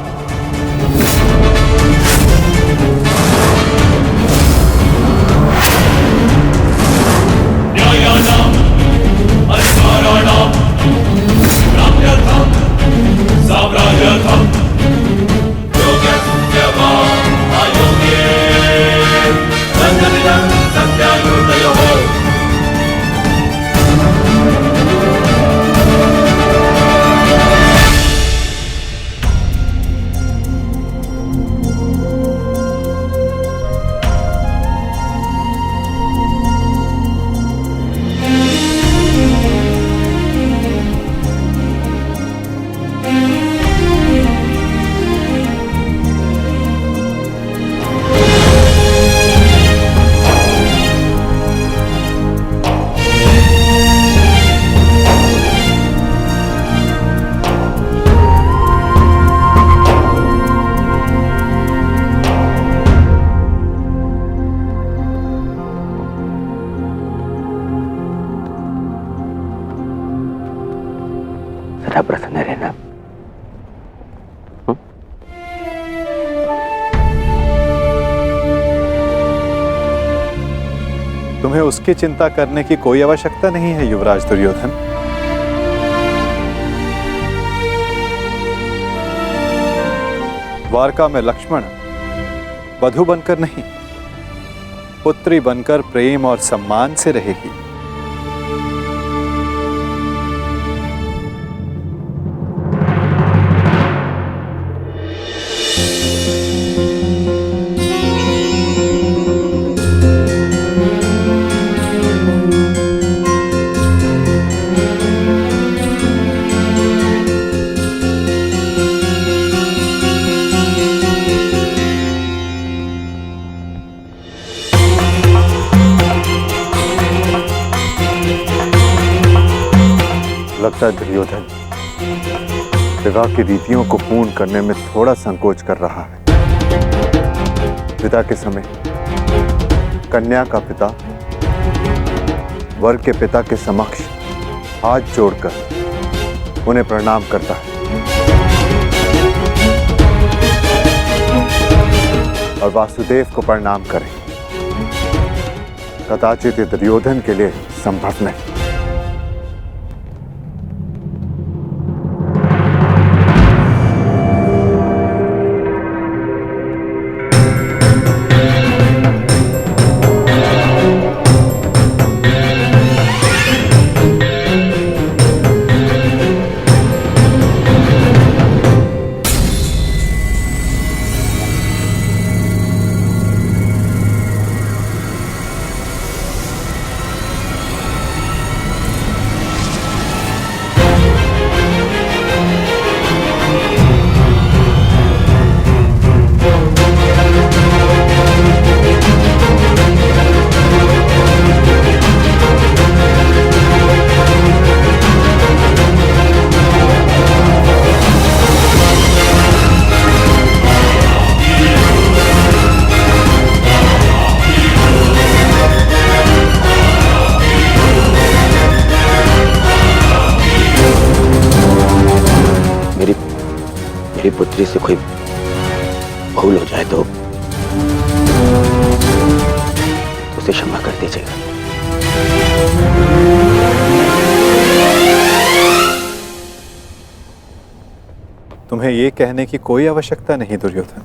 सदा प्रसन्न रहना। तुम्हें उसकी चिंता करने की कोई आवश्यकता नहीं है युवराज दुर्योधन। द्वारका में लक्ष्मण वधु बनकर नहीं, पुत्री बनकर प्रेम और सम्मान से रहेगी। लगता है दुर्योधन विवाह की रीतियों को पूर्ण करने में थोड़ा संकोच कर रहा है। विदा के समय कन्या का पिता वर के पिता के समक्ष हाथ जोड़कर उन्हें प्रणाम करता है और वासुदेव को प्रणाम करें। कदाचित ये दुर्योधन के लिए संभव नहीं। मेरी पुत्री से कोई भूल हो जाए तो उसे क्षमा कर दीजिएगा। तुम्हें ये कहने की कोई आवश्यकता नहीं दुर्योधन।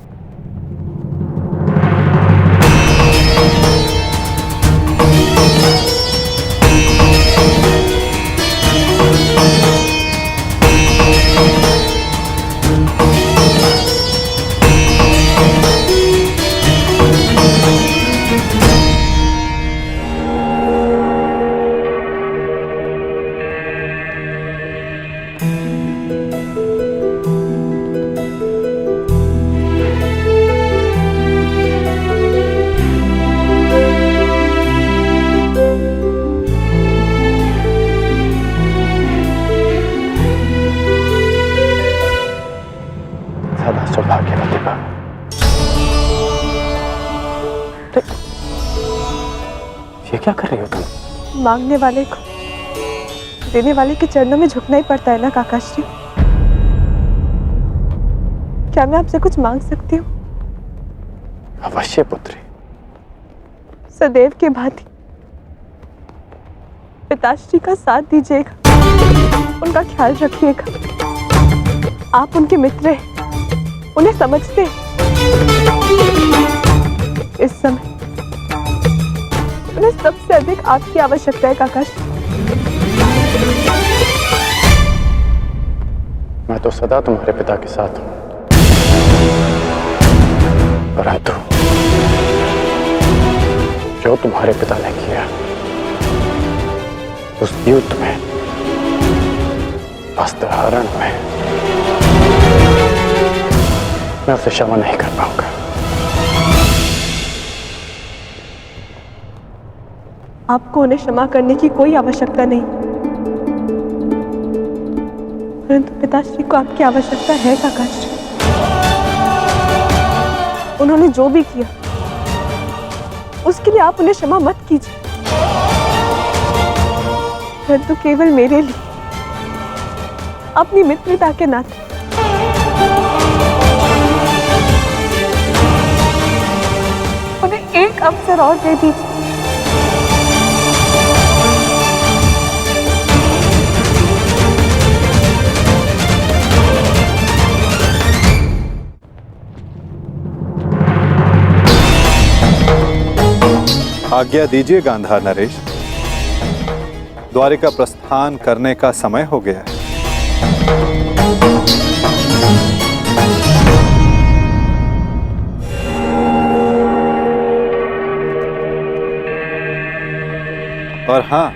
सदा सौभाग्यवती भव। ये क्या कर रही हो तुम? मांगने वाले को देने वाले के चरणों में झुकना ही पड़ता है ना काकाश्री। क्या मैं आपसे कुछ मांग सकती हूँ? अवश्य पुत्री। सदैव के भांति पिताश्री का साथ दीजिएगा, उनका ख्याल रखिएगा। आप उनके मित्र हैं, उन्हें समझते हैं। इस समय उन्हें सबसे अधिक आपकी आवश्यकता है काकाश्री। मैं तो सदा तुम्हारे पिता के साथ हूं, परंतु जो तुम्हारे पिता ने किया उस युद्ध में, वस्त्रहरण में, मैं उसे क्षमा नहीं कर पाऊंगा। आपको उन्हें क्षमा करने की कोई आवश्यकता नहीं, परंतु पिताश्री को आपकी आवश्यकता है काकाश्री। उन्होंने जो भी किया उसके लिए आप उन्हें क्षमा मत कीजिए, परंतु केवल मेरे लिए, अपनी मित्रता के नाते उन्हें एक अवसर और दे दीजिए। आज्ञा दीजिए गांधार नरेश, द्वारिका प्रस्थान करने का समय हो गया है। और हां,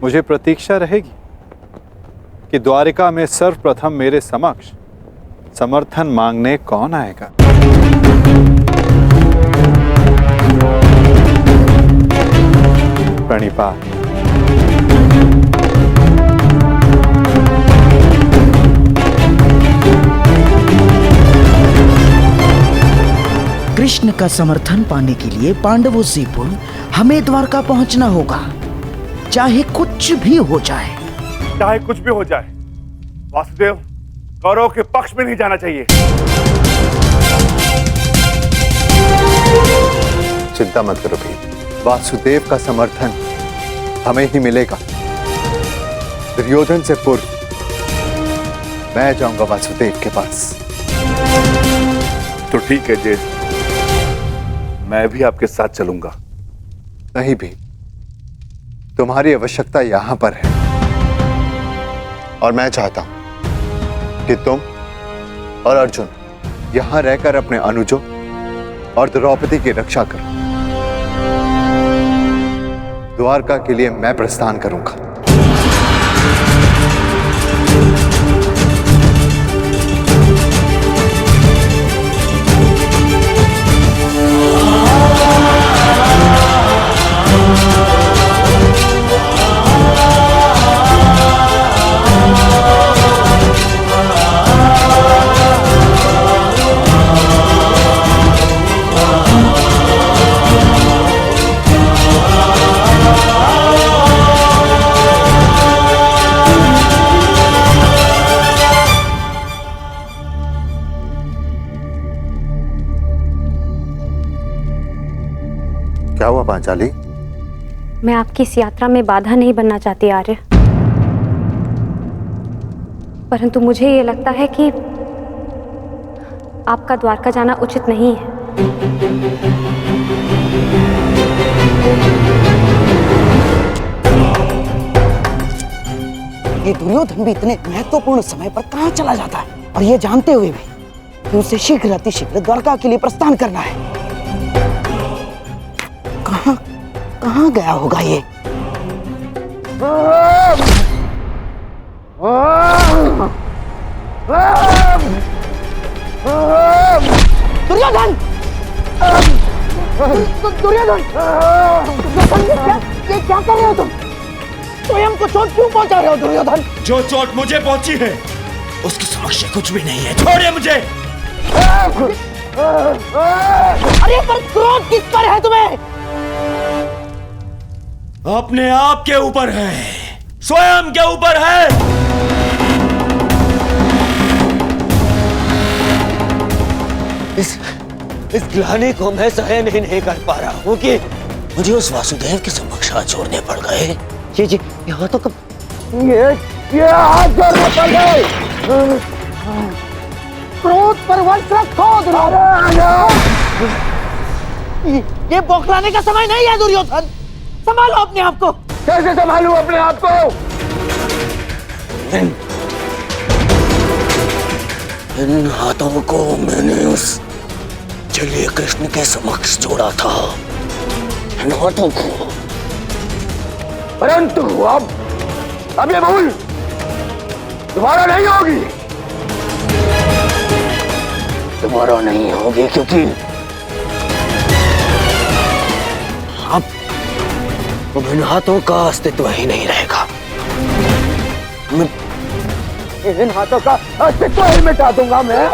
मुझे प्रतीक्षा रहेगी कि द्वारिका में सर्वप्रथम मेरे समक्ष समर्थन मांगने कौन आएगा। प्रणिपात। कृष्ण का समर्थन पाने के लिए पांडवों से पूर्व हमें द्वारका पहुंचना होगा, चाहे कुछ भी हो जाए। चाहे कुछ भी हो जाए, वासुदेव कौरव के पक्ष में नहीं जाना चाहिए। चिंता मत करो भाई, वासुदेव का समर्थन हमें ही मिलेगा। दुर्योधन से पूर्व मैं जाऊंगा वासुदेव के पास। तो ठीक है जेठ, मैं भी आपके साथ चलूंगा। नहीं भी, तुम्हारी आवश्यकता यहां पर है और मैं चाहता हूं कि तुम और अर्जुन यहां रहकर अपने अनुजों और द्रौपदी की रक्षा करो। द्वारका के लिए मैं प्रस्थान करूंगा। क्या हुआ पांचाली? मैं आपकी इस यात्रा में बाधा नहीं बनना चाहती आर्य, परंतु मुझे ये लगता है कि आपका द्वारका जाना उचित नहीं है। ये दुर्योधन भी इतने महत्वपूर्ण समय पर कहां चला जाता है, और ये जानते हुए भी कि उसे शीघ्र अतिशीघ्र द्वारका के लिए प्रस्थान करना है। कहां गया होगा ये? दुर्योधन! दुर्योधन! ये क्या कर रहे हो तुम? स्वयं को चोट क्यों पहुंचा रहे हो दुर्योधन? जो चोट मुझे पहुंची है उसके समक्ष कुछ भी नहीं है, छोड़िए मुझे। अरे पर क्रोध किस पर है तुम्हें? अपने आप के ऊपर है, स्वयं के ऊपर है। इस ग्लानि को मैं सहन ही नहीं कर पा रहा हूँ कि मुझे उस वासुदेव के समक्ष हाथ जोड़ने पड़ गए। जी यहाँ तो ये हाथ जोड़ने पड़ गए। क्रोध पर वश रखो दुर्योधन। ये बौखलाने का समय नहीं है दुर्योधन, संभालो अपने आप को। कैसे संभालूं अपने आप को? इन हाथों को मैंने उस जलीय कृष्ण के समक्ष जोड़ा था, इन हाथों को। परंतु अब ये भूल दोबारा नहीं होगी। दोबारा नहीं होगी क्योंकि अब इन हाथों का अस्तित्व ही नहीं रहेगा। इन हाथों का अस्तित्व ही मिटा दूंगा मैं।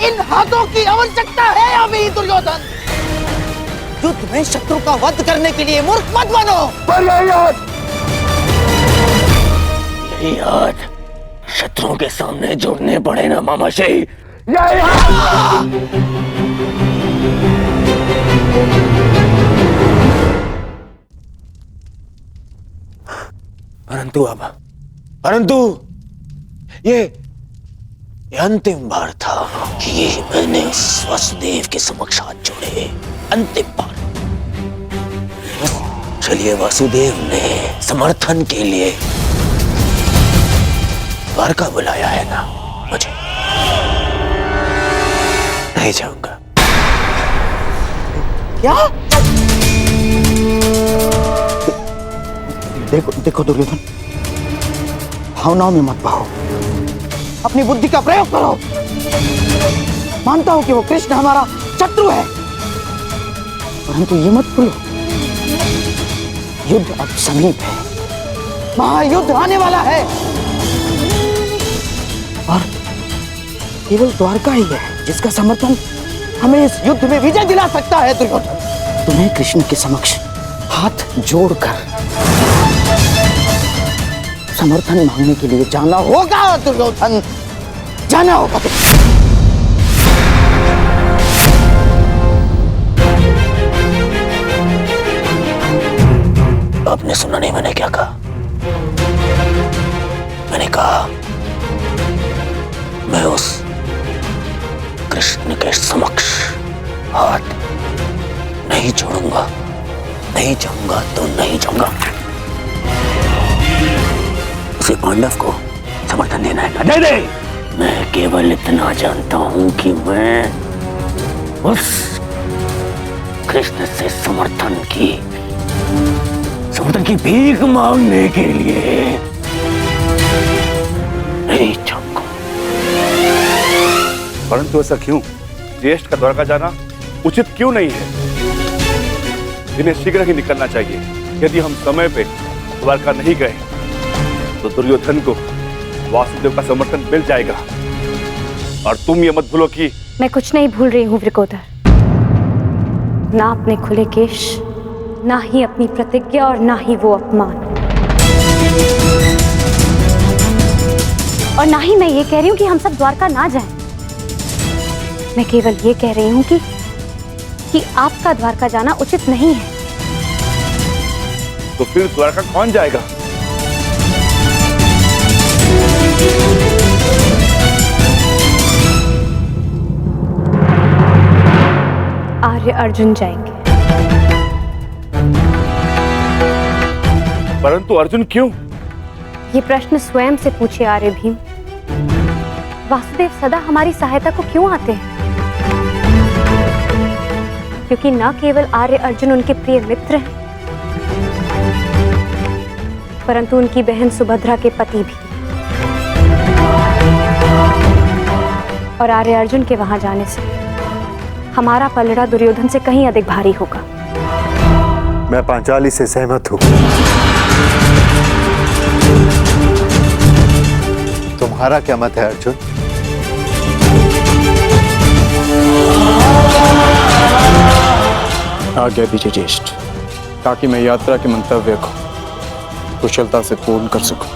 इन हाथों की आवश्यकता है अभी दुर्योधन। युद्ध में शत्रु का वध करने के लिए मूर्ख मत बनो। पर यही हाथ यही हाथ शत्रुओं के सामने जोड़ने पड़े ना मामाश्री। परंतु ये अंतिम बार था कि ये मैंने उस वासुदेव के समक्ष हाथ जोड़े। अंतिम बार। चलिए, वासुदेव ने समर्थन के लिए द्वारका बुलाया है ना, मुझे नहीं जाऊंगा। क्या? देखो दुर्योधन, भावनाओं में मत बहो, अपनी बुद्धि का प्रयोग करो। मानता हूं कि वो कृष्ण हमारा शत्रु है, परंतु ये मत भूलो, युद्ध अब समीप है, महायुद्ध आने वाला है, और केवल द्वारका ही है जिसका समर्थन हमें इस युद्ध में विजय दिला सकता है। दुर्योधन, तुम्हें कृष्ण के समक्ष हाथ जोड़कर समर्थन मांगने के लिए जाना होगा। दुर्योधन, जाना होगा। आपने सुना नहीं मैंने क्या कहा? मैंने कहा मैं उस कृष्ण के समक्ष हाथ नहीं जोड़ूंगा। नहीं जाऊंगा तो नहीं जाऊंगा। उसे पांडव को समर्थन देना है। नहीं नहीं, मैं केवल इतना जानता हूं कि मैं उस कृष्ण से समर्थन की भीख मांगने के लिए नहीं जाऊंगा। परंतु ऐसा क्यों? ज्येष्ठ का द्वारका जाना उचित क्यों नहीं है? इन्हें शीघ्र ही निकलना चाहिए। यदि हम समय पे द्वारका नहीं गए तो दुर्योधन को वासुदेव का समर्थन मिल जाएगा। और तुम ये मत भूलो कि मैं कुछ नहीं भूल रही हूँ वृकोदर। ना अपने खुले केश, ना ही अपनी प्रतिज्ञा, और ना ही वो अपमान। और ना ही मैं ये कह रही हूँ कि हम सब द्वारका ना जाएं। मैं केवल ये कह रही हूँ कि आपका द्वारका जाना उचित नहीं है। तो फिर द्वारका कौन जाएगा? आर्य अर्जुन जाएंगे। परंतु अर्जुन क्यों? ये प्रश्न स्वयं से पूछे आर्य भीम। वासुदेव सदा हमारी सहायता को क्यों आते हैं? क्योंकि न केवल आर्य अर्जुन उनके प्रिय मित्र हैं, परंतु उनकी बहन सुभद्रा के पति भी। और आर्य अर्जुन के वहां जाने से हमारा पलड़ा दुर्योधन से कहीं अधिक भारी होगा। मैं पांचाली से सहमत हूं। तुम्हारा क्या मत है अर्जुन? आज्ञा दीजिए ज्येष्ठ, ताकि मैं यात्रा के मंतव्य को कुशलता से पूर्ण कर सकूं।